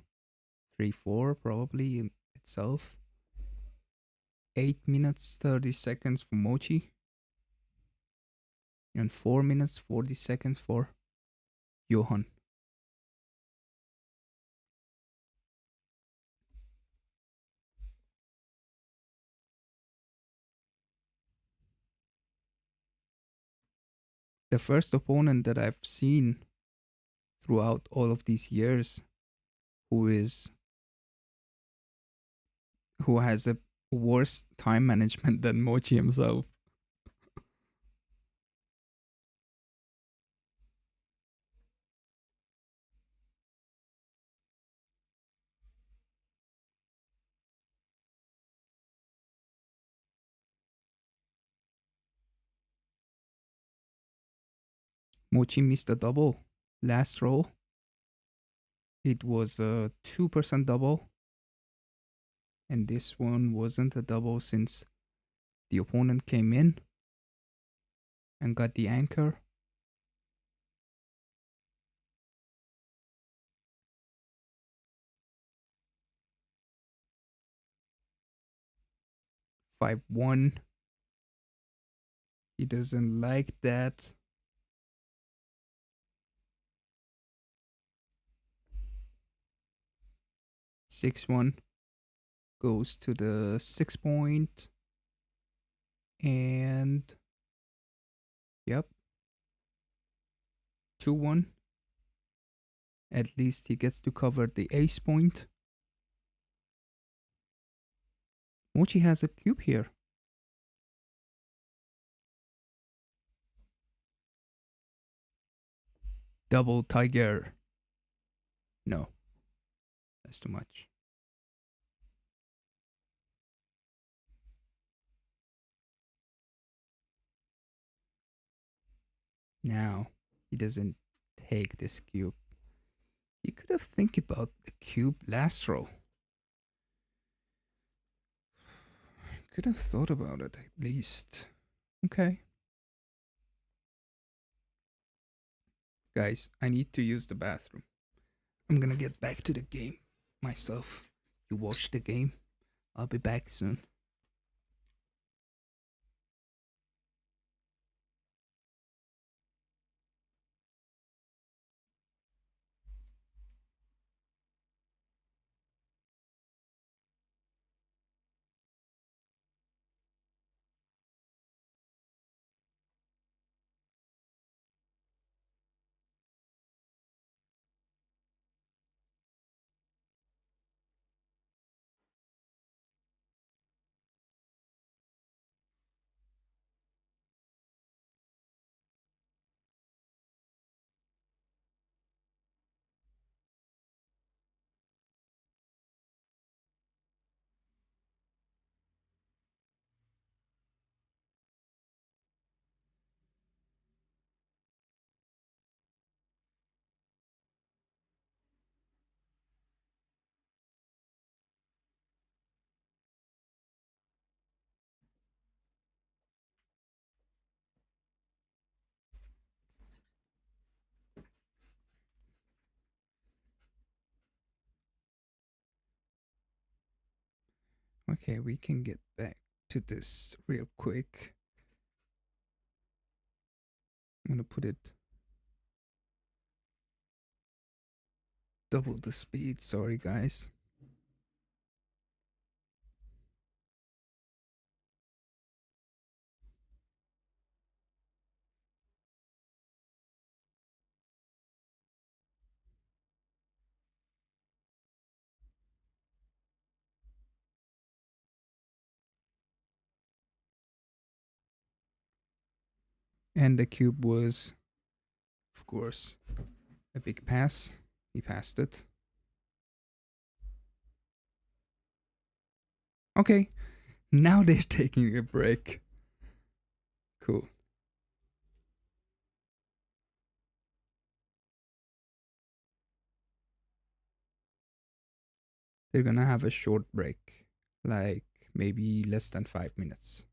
3, 4 probably in itself. 8 minutes 30 seconds for Mochy. And 4 minutes 40 seconds for Johan. The first opponent that I've seen throughout all of these years who has a worse time management than Mochy himself. Mochy missed a double last roll. It was a 2% double. And this one wasn't a double since the opponent came in and got the anchor. Five one. He doesn't like that. 6-1. goes to the 6 point. And yep, 2-1. At least he gets to cover the ace point. Mochy has a cube here. Double tiger. No, that's too much. Now, he doesn't take this cube. He could have think about the cube last row. Could have thought about it at least. Okay. Guys, I need to use the bathroom. I'm gonna get back to the game myself. You watch the game. I'll be back soon. Okay, we can get back to this real quick. I'm gonna put it double the speed. Sorry, guys. And the cube was, of course, a big pass. He passed it. Okay, now they're taking a break. Cool. They're gonna have a short break, like maybe less than 5 minutes.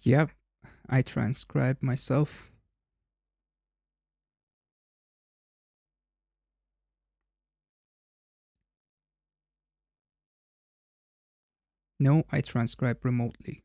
Yep, I transcribe myself. No, I transcribe remotely.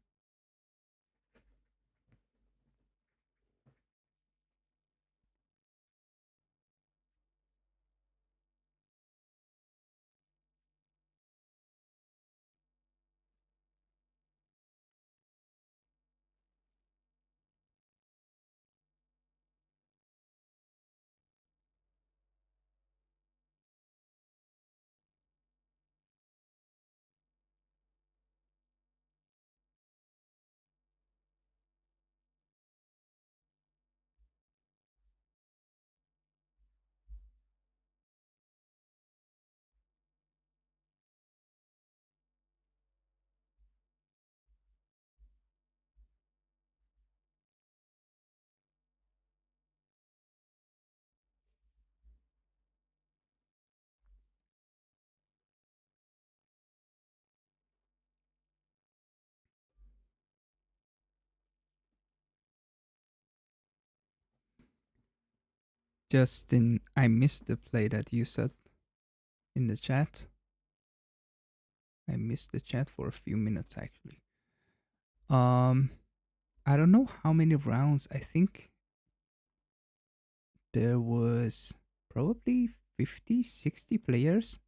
Justin, I missed the play that you said in the chat. I missed the chat for a few minutes actually. Um, I don't know how many rounds. I think there was probably 50, 60 players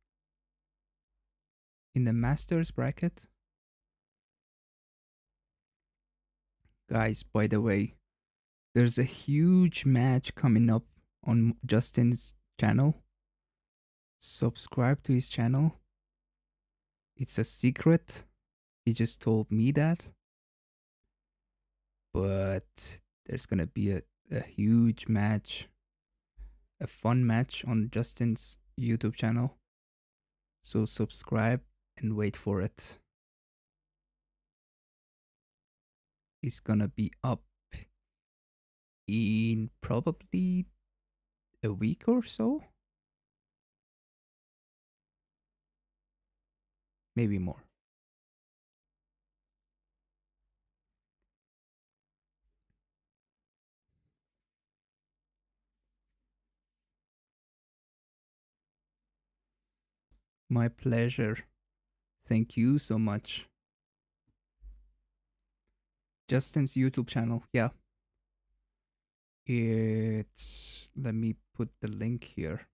in the Masters bracket. Guys, by the way, there's a huge match coming up on Justin's channel. Subscribe to his channel. It's a secret. He just told me that. But there's gonna be a huge match, a fun match on Justin's YouTube channel. So subscribe and wait for it. It's gonna be up in probably a week or so. Maybe more. My pleasure. Thank you so much. Justin's YouTube channel, yeah. It's, let me put the link here.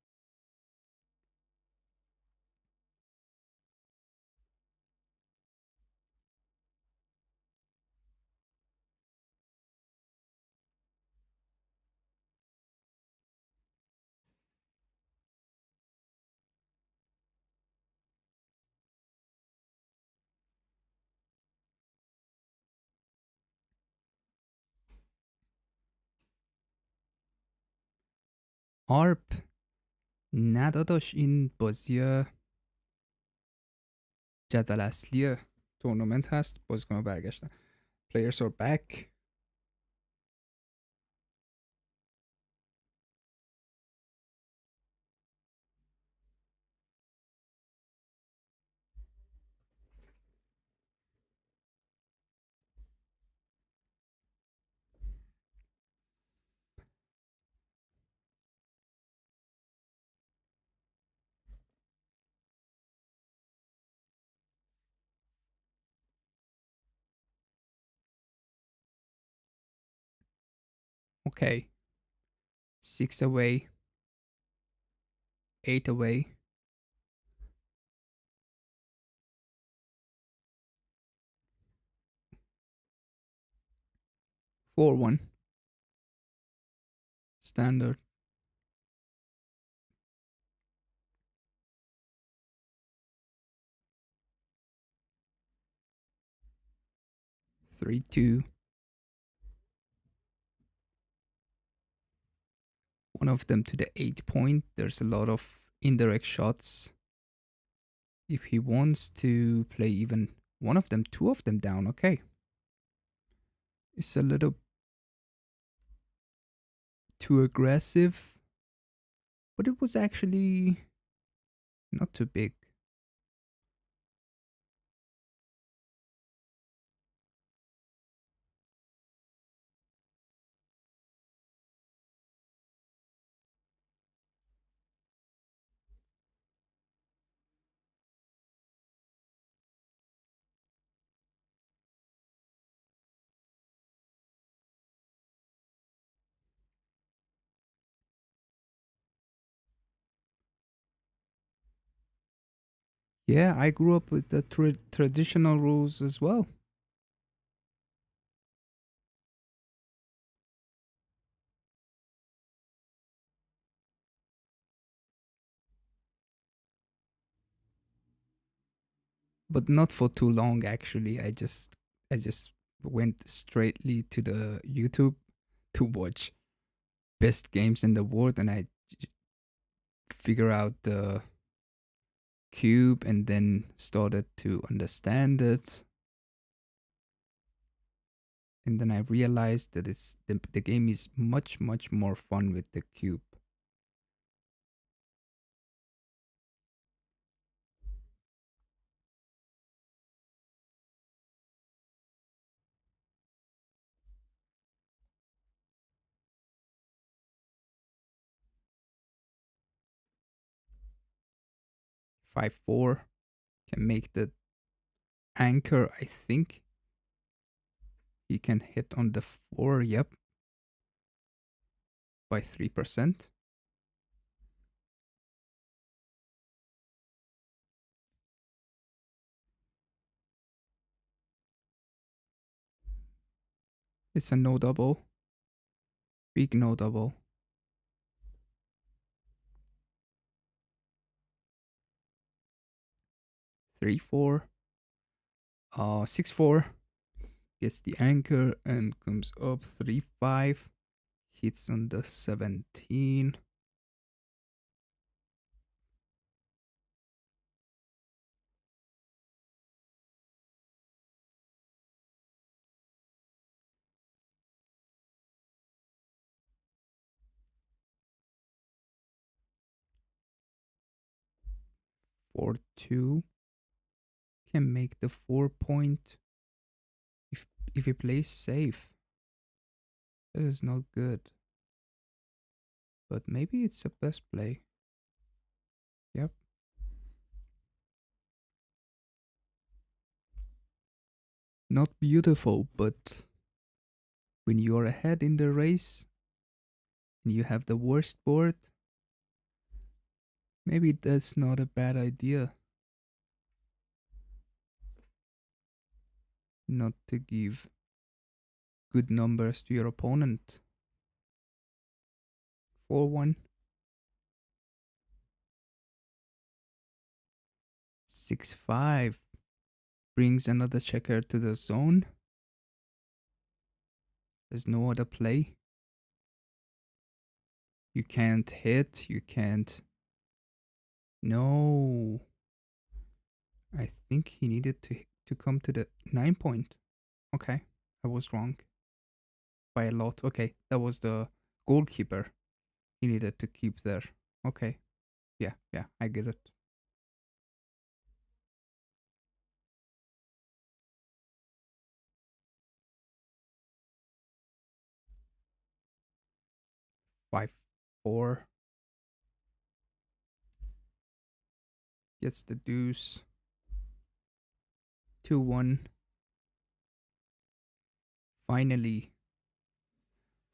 آرپ نه داداش این بازی جدول اصلی تورنمنت هست. بازیکن برگشتن. Players are back. Okay. 6 away. 8 away. 4-1. Standard. 3-2. One of them to the 8 point. There's a lot of indirect shots. If he wants to play even one of them, 2 of them down, okay. It's a little too aggressive, but it was actually not too big. Yeah, I grew up with the traditional rules as well. But not for too long actually. I just went straightly to the YouTube to watch best games in the world, and I figure out the cube and then started to understand it. And then I realized that the game is much more fun with the cube. 5-4 can make the anchor. I think he can hit on the 4. Yep, by 3%. It's a no double. Big no double. 3-4. 6-4. Gets the anchor and comes up 3-5. Hits on the 17. Four two can make the 4-point if he plays safe. This is not good. But maybe it's a best play. Yep. Not beautiful, but when you're ahead in the race and you have the worst board, maybe that's not a bad idea. Not to give good numbers to your opponent. 4-1. 6-5 brings another checker to the zone. There's no other play. You can't hit, you can't. No. I think he needed to come to the 9-point. Okay, I was wrong. By a lot. Okay, that was the goalkeeper. He needed to keep there. Okay. Yeah, I get it. Five, 4. Gets the deuce. 2-1. Finally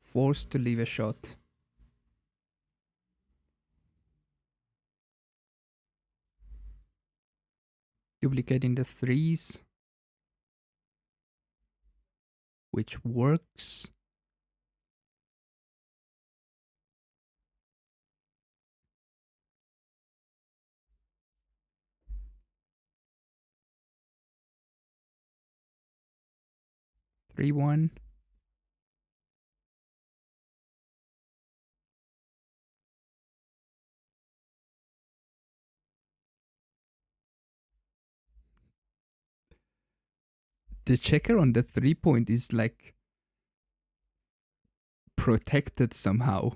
forced to leave a shot. Duplicating the 3s, which works. Three one. The checker on the 3-point is like protected somehow.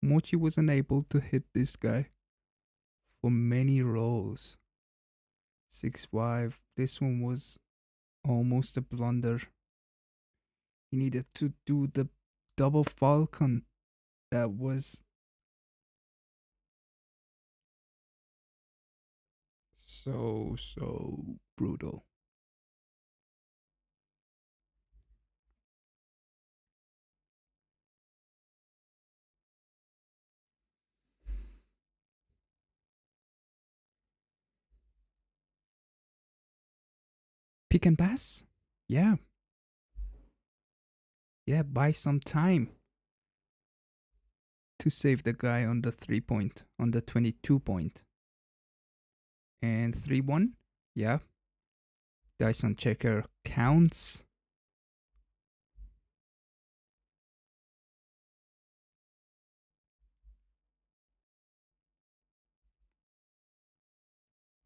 Mochy wasn't able to hit this guy for many rows. 6-5. This one was almost a blunder. He needed to do the double falcon. That was so brutal. Pick and pass? Yeah. Yeah, buy some time to save the guy on the 3-point, on the 22-point. And 3-1? Yeah. Dice on checker counts.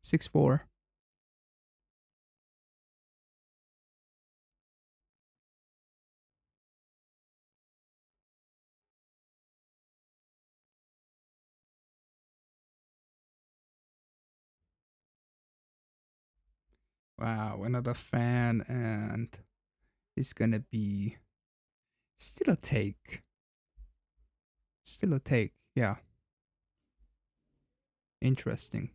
6-4. Wow, another fan, and it's gonna be still a take. Still a take, yeah. Interesting.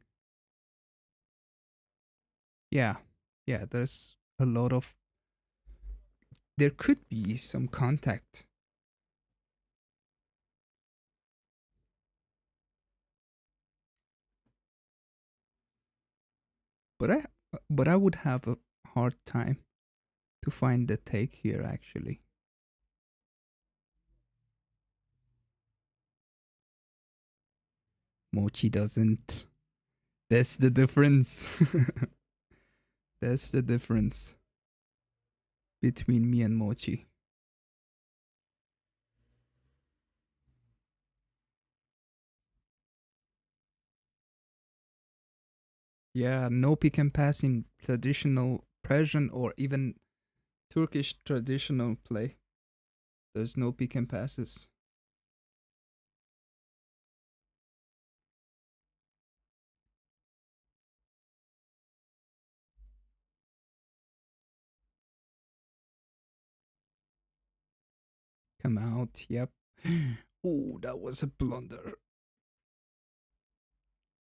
Yeah, yeah, there's a lot of. There could be some contact. But I would have a hard time to find the take here actually. Mochy doesn't. That's the difference. That's the difference between me and Mochy. Yeah, no pick and pass in traditional Persian or even Turkish traditional play. There's no pick and passes. Come out, yep. Oh, that was a blunder.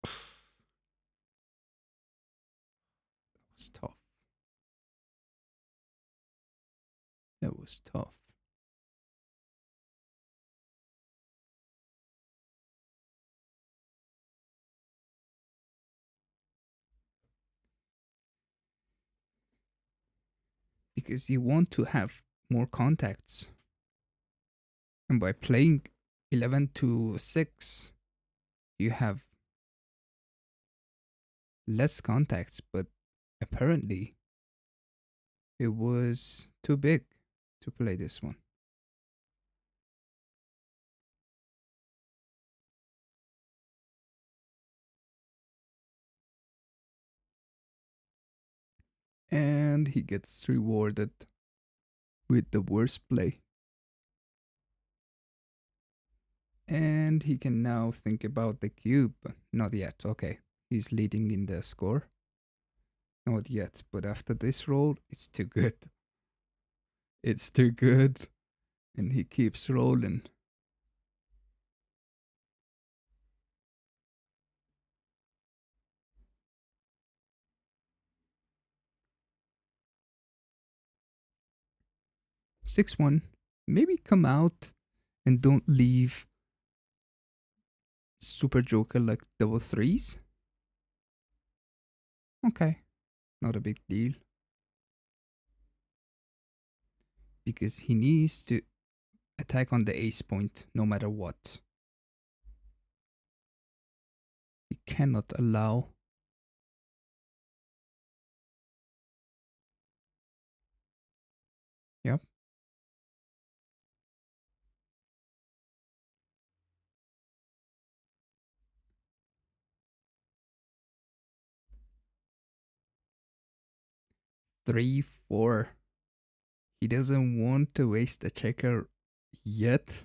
That was tough. That was tough. Because you want to have more contacts. And by playing 11 to 6, you have less contacts, but apparently it was too big to play this one. And he gets rewarded with the worst play. And he can now think about the cube. Not yet, okay. He's leading in the score. Not yet, but after this roll, it's too good. It's too good. And he keeps rolling. Six one. Maybe come out and don't leave Super Joker like double threes. Okay, not a big deal. Because he needs to attack on the ace point no matter what. He cannot allow. Yep. Three, four. He doesn't want to waste a checker yet,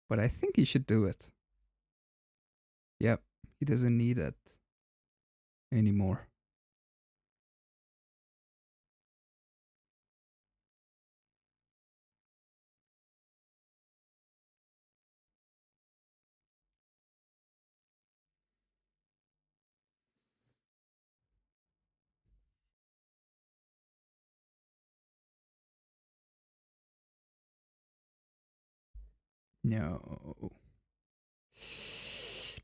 but I think he should do it. Yep, he doesn't need it anymore. No.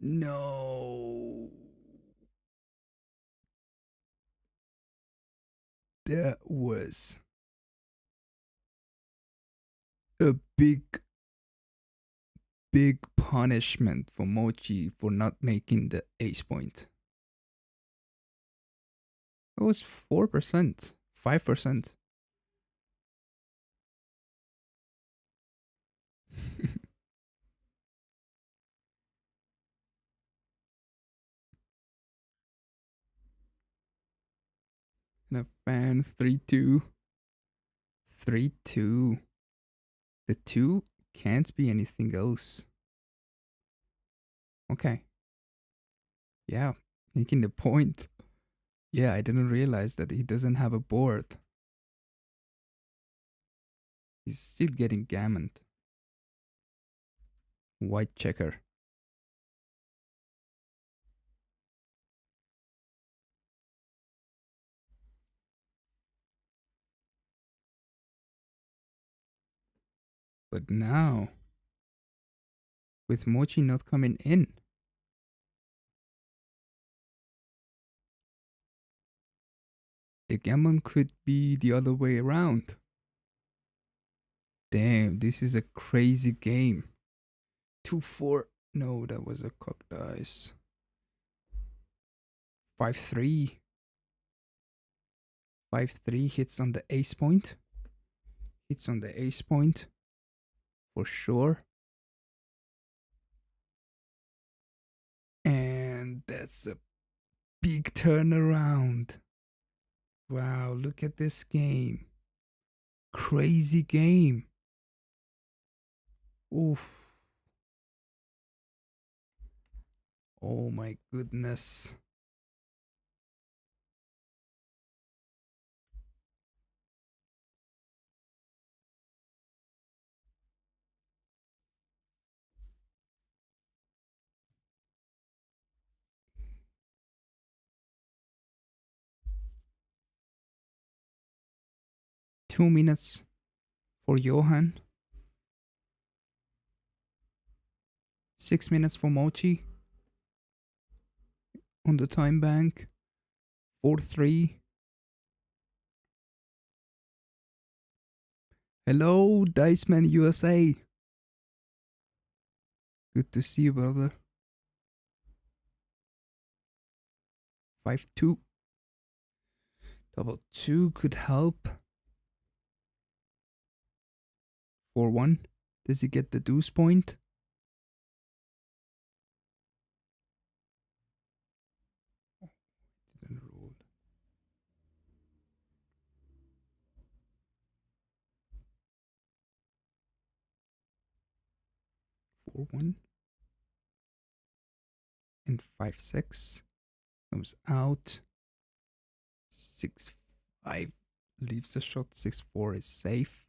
No. That was a big punishment for Mochy for not making the ace point. It was 4%, 5%. And a fan 3-2. 3-2. The 2 can't be anything else. Okay. Yeah, making the point. Yeah, I didn't realize that he doesn't have a board. He's still getting gammoned. White checker. But now, with Mochy not coming in, the gammon could be the other way around. Damn, this is a crazy game. 2-4. No, that was a cock dice. 5-3. 5-3 hits on the ace point. Hits on the ace point. For sure. And that's a big turnaround. Wow, look at this game. Crazy game. Oof. Oh my goodness. Two minutes for Johan. 6 minutes for Mochy. On the time bank. 4-3. Hello, Diceman USA. Good to see you, brother. 5-2. Double 2 could help. 4-1. Does he get the deuce point? Didn't roll. 4-1. And 5-6. Comes out. 6-5. Leaves a shot. 6-4 is safe.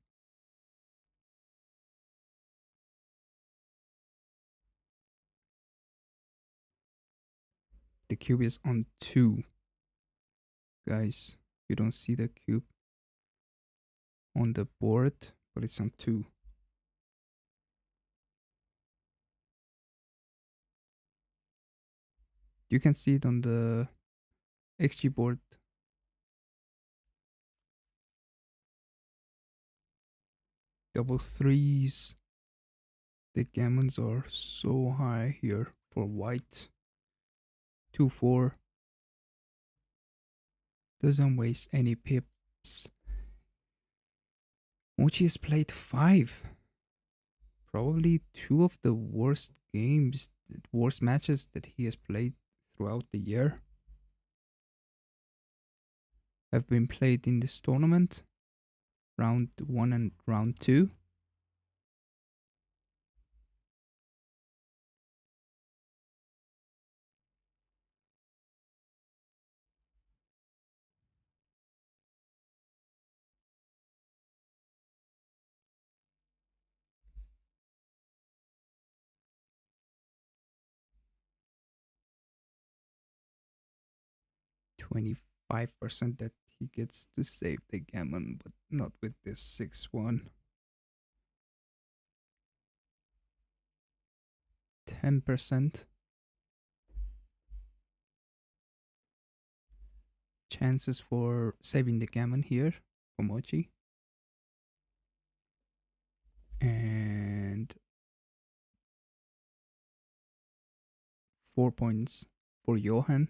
The cube is on 2. Guys, you don't see the cube on the board, but it's on 2. You can see it on the XG board. Double 3s. The gammons are so high here for white. 2-4. Doesn't waste any pips. Mochy has played 5. Probably 2 of the worst games, worst matches that he has played throughout the year have been played in this tournament. Round 1 and round 2. %25 that he gets to save the gammon, but not with this 6-1. 10% chances for saving the gammon here for Mochy. And 4 points for Johan.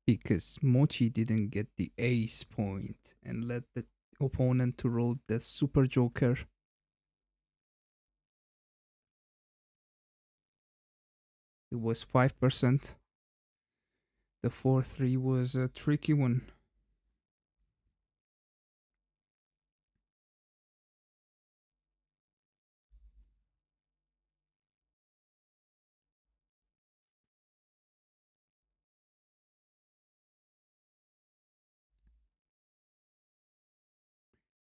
Because Mochy didn't get the ace point and let the opponent to roll the super joker. It was 5%. The 4-3 was a tricky one.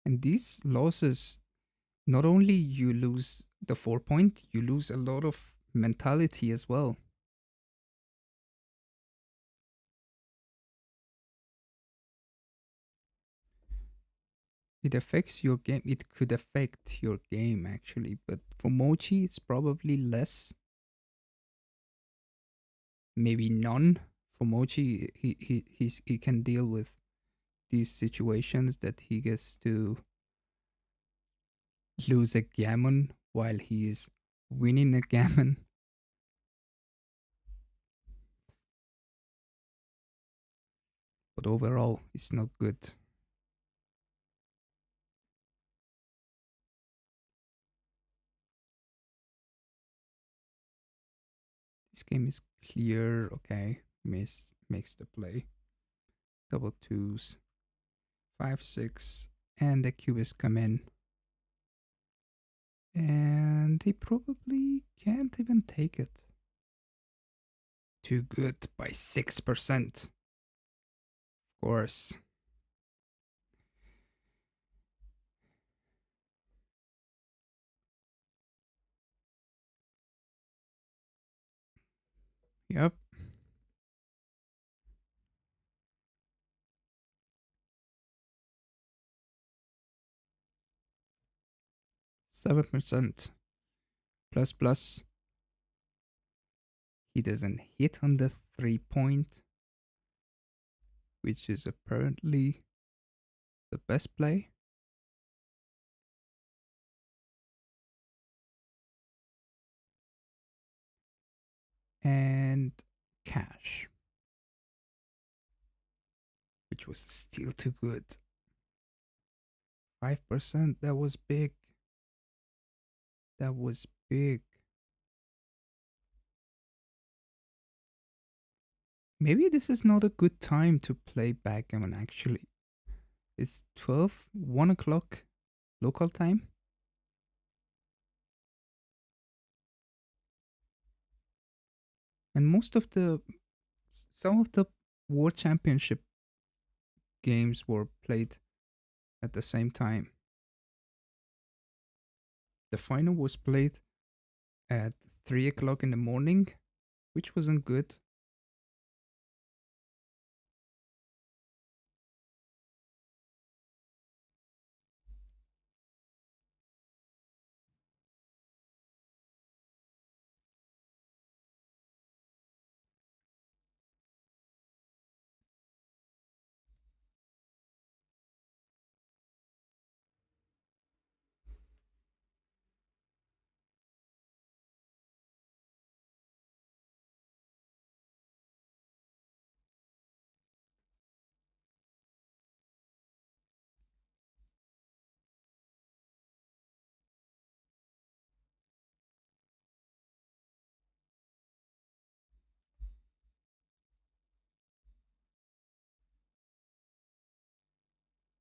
And these losses, not only you lose the 4 point, you lose a lot of mentality as well. It affects your game. It could affect your game actually, but for Mochi, it's probably less, maybe none. For Mochi, he can deal with these situations that he gets to lose a gammon while he is winning a gammon. But overall, it's not good. This game is clear. Okay, Miss makes the play. Double twos, 5-6, and the cubist come in. And he probably can't even take it. Too good by 6%. Of course. Yep. %. Plus plus. He doesn't hit on the 3 point, which is apparently the best play. And cash, which was still too good. 5%, that was big. That was big. Maybe this is not a good time to play backgammon actually. It's 12, 1 o'clock local time. And some of the World Championship games were played at the same time. The final was played at 3 o'clock in the morning, which wasn't good.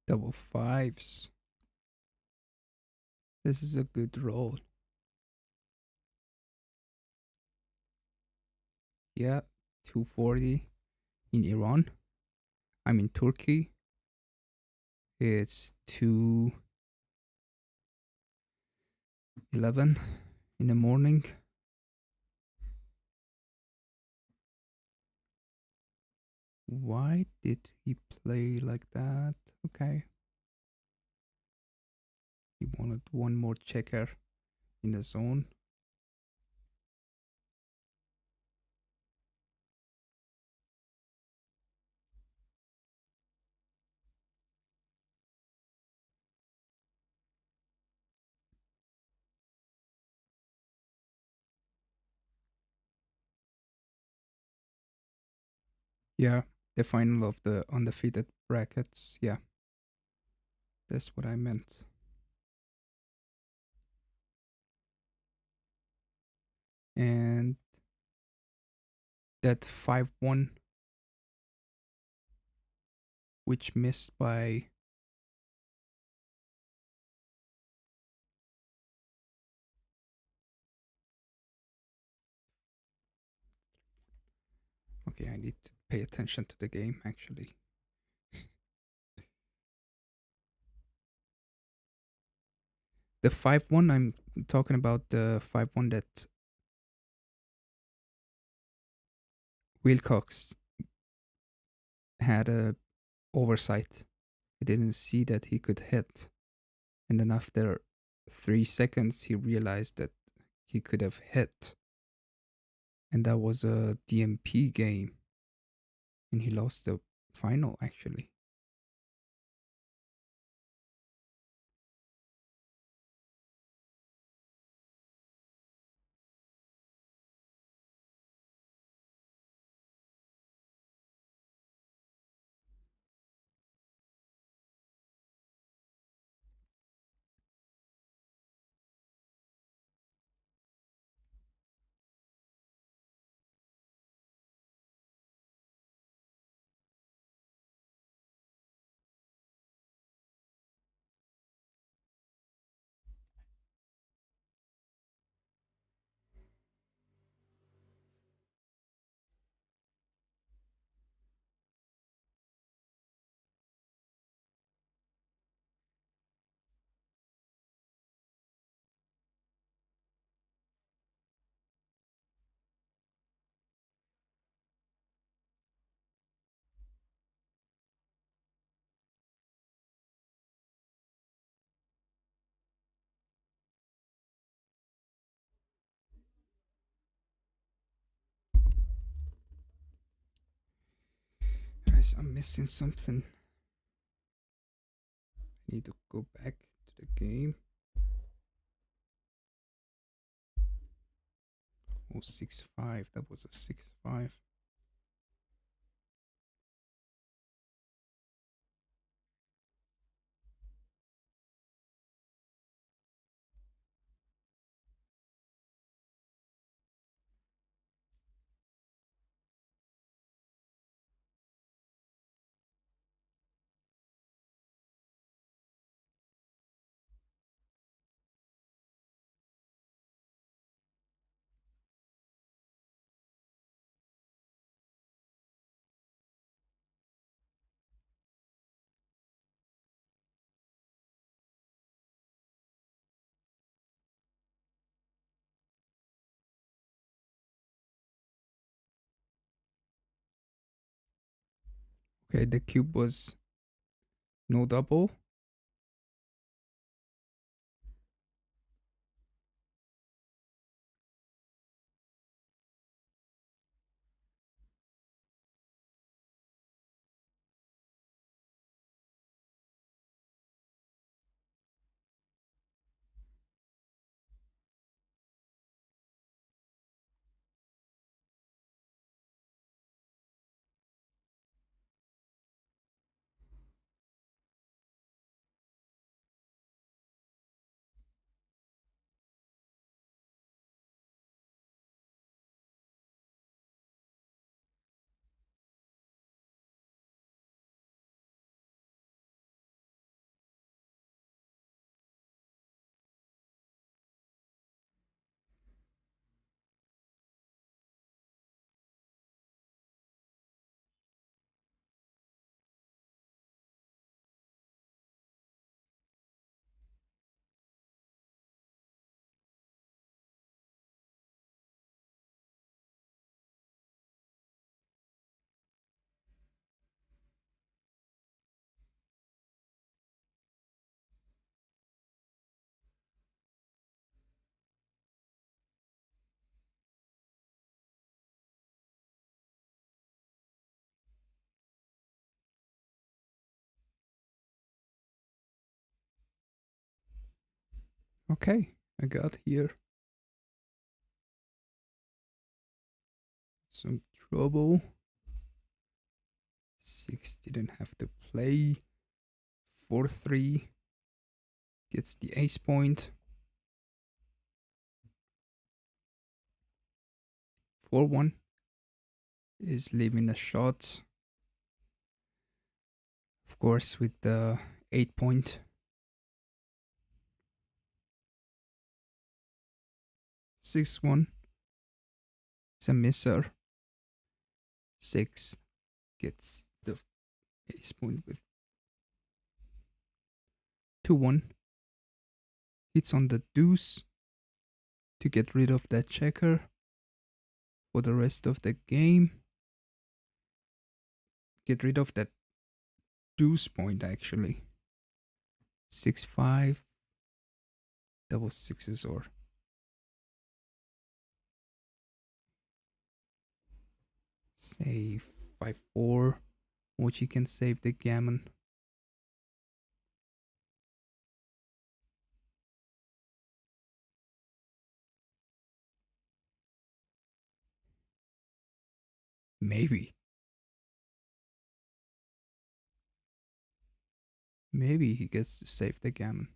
Double fives. This is a good roll. Yeah, 240 in Iran. I'm in Turkey. It's 2:11 in the morning. Why did he play like that? Okay. He wanted one more checker in the zone. Yeah, the final of the undefeated brackets. Yeah, that's what I meant. And that 5-1, which missed by okay, I need to pay attention to the game actually. The 5-1, I'm talking about the 5-1 that Wilcox had a oversight. He didn't see that he could hit. And then after 3 seconds, he realized that he could have hit. And that was a DMP game. And he lost the final, actually. Guys, I'm missing something. I need to go back to the game. Oh, 6-5. That was a 6-5. Okay, the cube was no double. Okay, I got here some trouble. 6 didn't have to play. 4-3 gets the ace point. 4-1 is leaving the shot. Of course, with the 8 point. 6-1 is a misser. 6 gets the ace point with 2-1. hits on the deuce to get rid of that checker for the rest of the game. Get rid of that deuce point actually. 6-5. Double sixes or save 5-4. Mochy can save the gammon. Maybe. Maybe he gets to save the gammon.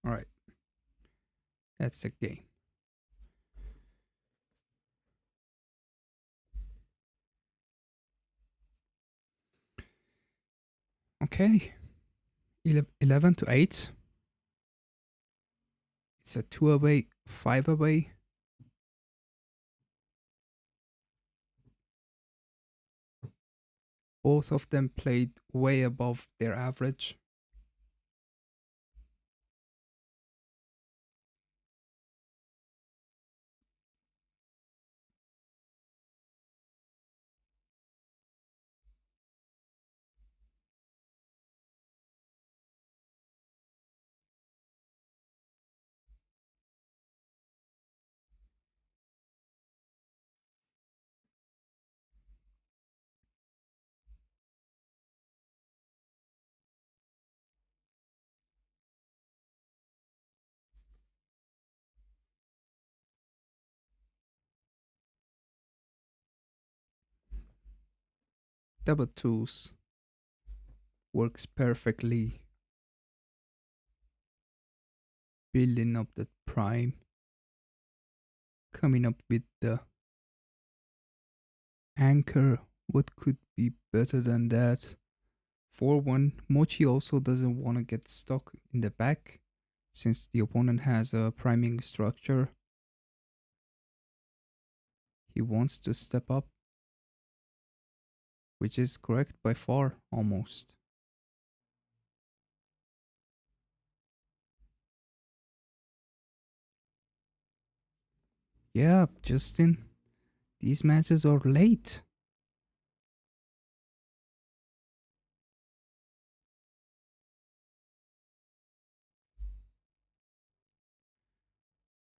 Alright. That's the game. Okay. 11-8. It's a 2 away, 5 away. Both of them played way above their average. Double twos works perfectly. Building up that prime. Coming up with the anchor. What could be better than that? 4-1. Mochy also doesn't want to get stuck in the back since the opponent has a priming structure. He wants to step up, which is correct by far, almost. Yeah, Justin, these matches are late.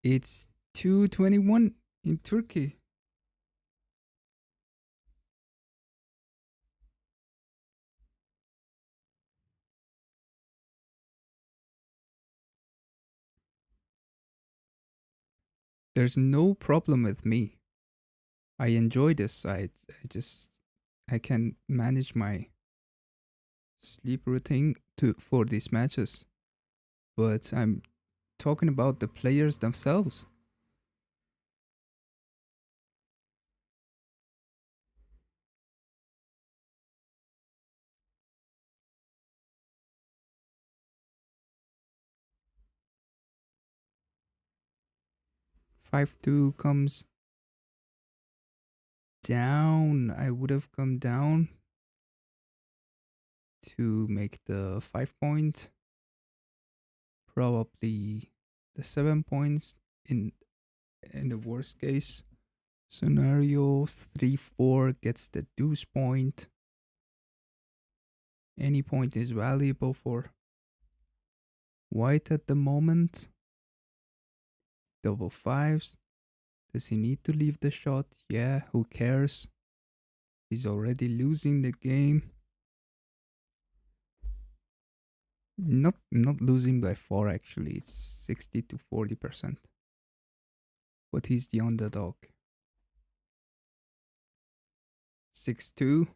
It's 2:21 in Turkey. There's no problem with me. I enjoy this. I can manage my sleep routine for these matches. But I'm talking about the players themselves. Five two comes down. I would have come down to make the 5 point. Probably the 7 points in the worst case scenario. 3-4 gets the deuce point. Any point is valuable for white at the moment. Double fives. Does he need to leave the shot? Yeah, who cares? He's already losing the game. Not losing by 4 actually. It's 60 to 40%. But he's the underdog. 6-2.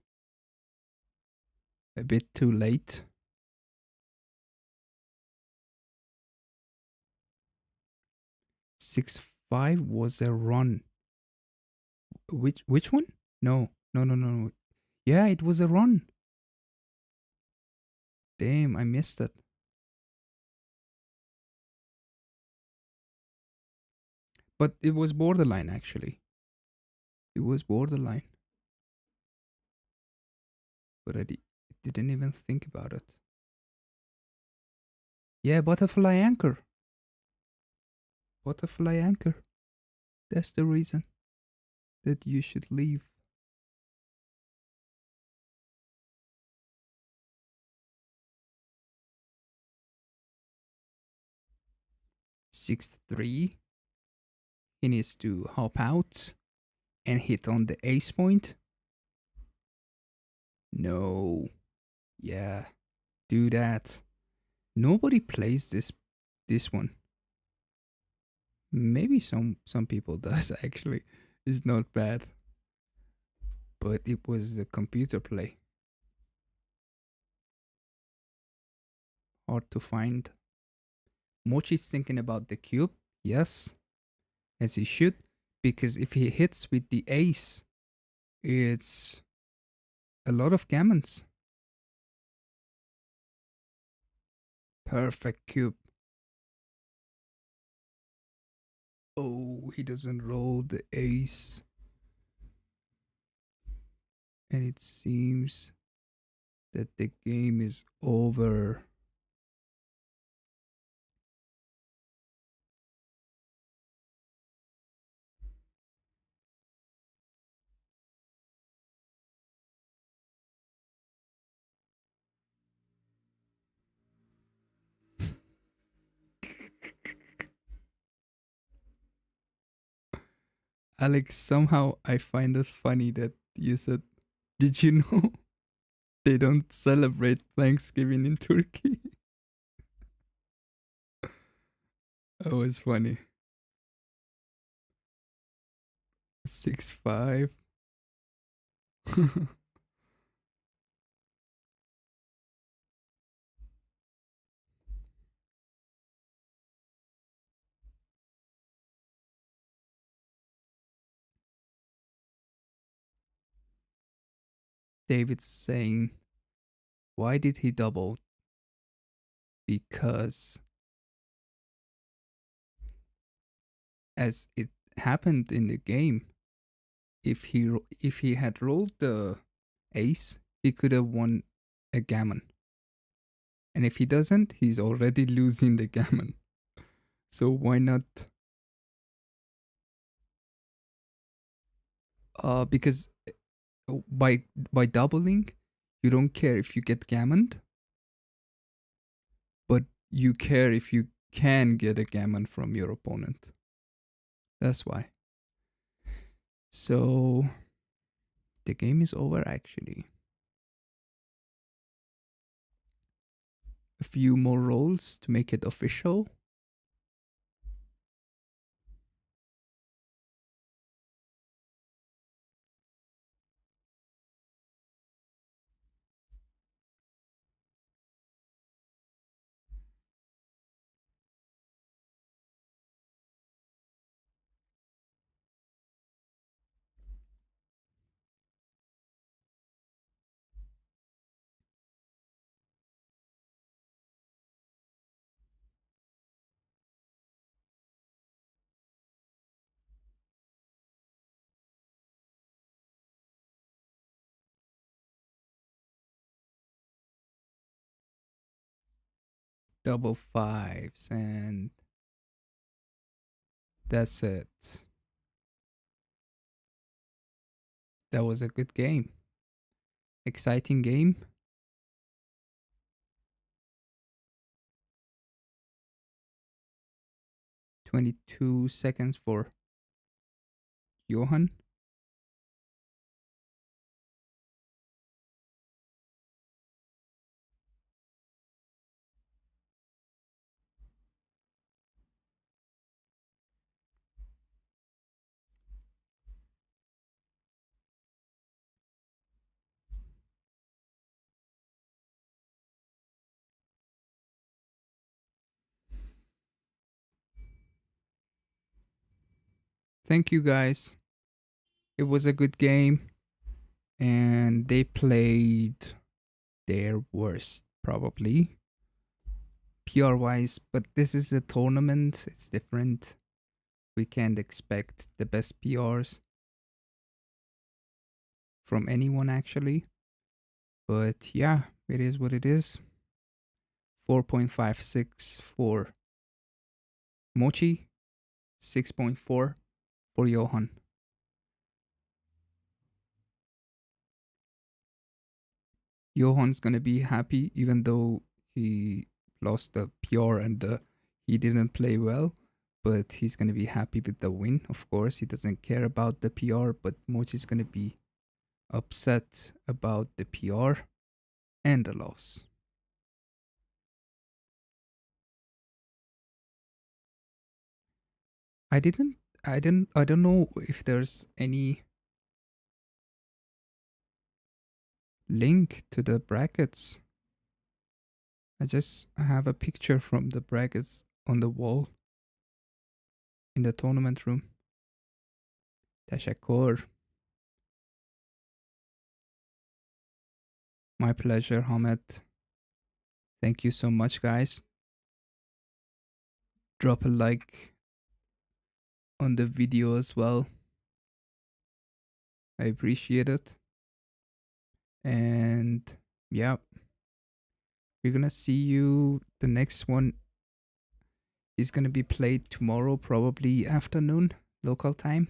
A bit too late. 6-5 was a run. Which one? No. Yeah, it was a run. Damn, I missed it. But it was borderline actually. It was borderline. But didn't even think about it. Yeah, butterfly anchor. Butterfly anchor. That's the reason that you should leave. 6-3. He needs to hop out and hit on the ace point. No. Yeah. Do that. Nobody plays this one. Maybe some people does actually. It's not bad. But it was the computer play. Hard to find. Mochy's thinking about the cube. Yes, as he should. Because if he hits with the ace, it's a lot of gammons. Perfect cube. Oh, he doesn't roll the ace. And it seems that the game is over. Alex, somehow I find it funny that you said, did you know they don't celebrate Thanksgiving in Turkey? That was funny. 6-5. David's saying, why did he double? Because as it happened in the game, if he had rolled the ace, he could have won a gammon. And if he doesn't, he's already losing the gammon. So why not? Because by doubling, you don't care if you get gammoned, but you care if you can get a gammon from your opponent. That's why. So the game is over actually. A few more rolls to make it official. Double fives, and that's it. That was a good game. Exciting game. 22 seconds for Johan. Thank you guys. It was a good game. and they played their worst probably PR wise, but this is a tournament, it's different. We can't expect the best PRs from anyone actually. But yeah, it is what it is. 4.56 for Mochy, 6.4 for Johan. Johan's gonna be happy even though he lost the PR and he didn't play well, but he's gonna be happy with the win. Of course, he doesn't care about the PR, but Mochi's gonna be upset about the PR and the loss. I didn't I don't know if there's any link to the brackets. I just have a picture from the brackets on the wall in the tournament room. Tashakkur. My pleasure, Hamed. Thank you so much, guys. Drop a like on the video as well. I appreciate it. And yeah, we're gonna see you. The next one is gonna be played tomorrow, probably afternoon, local time.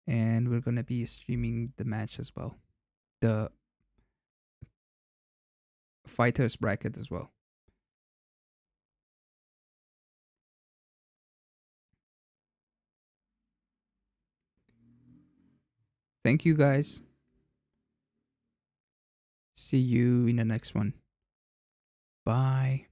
And we're gonna be streaming the match as well. The fighters bracket as well. Thank you guys. See you in the next one. Bye.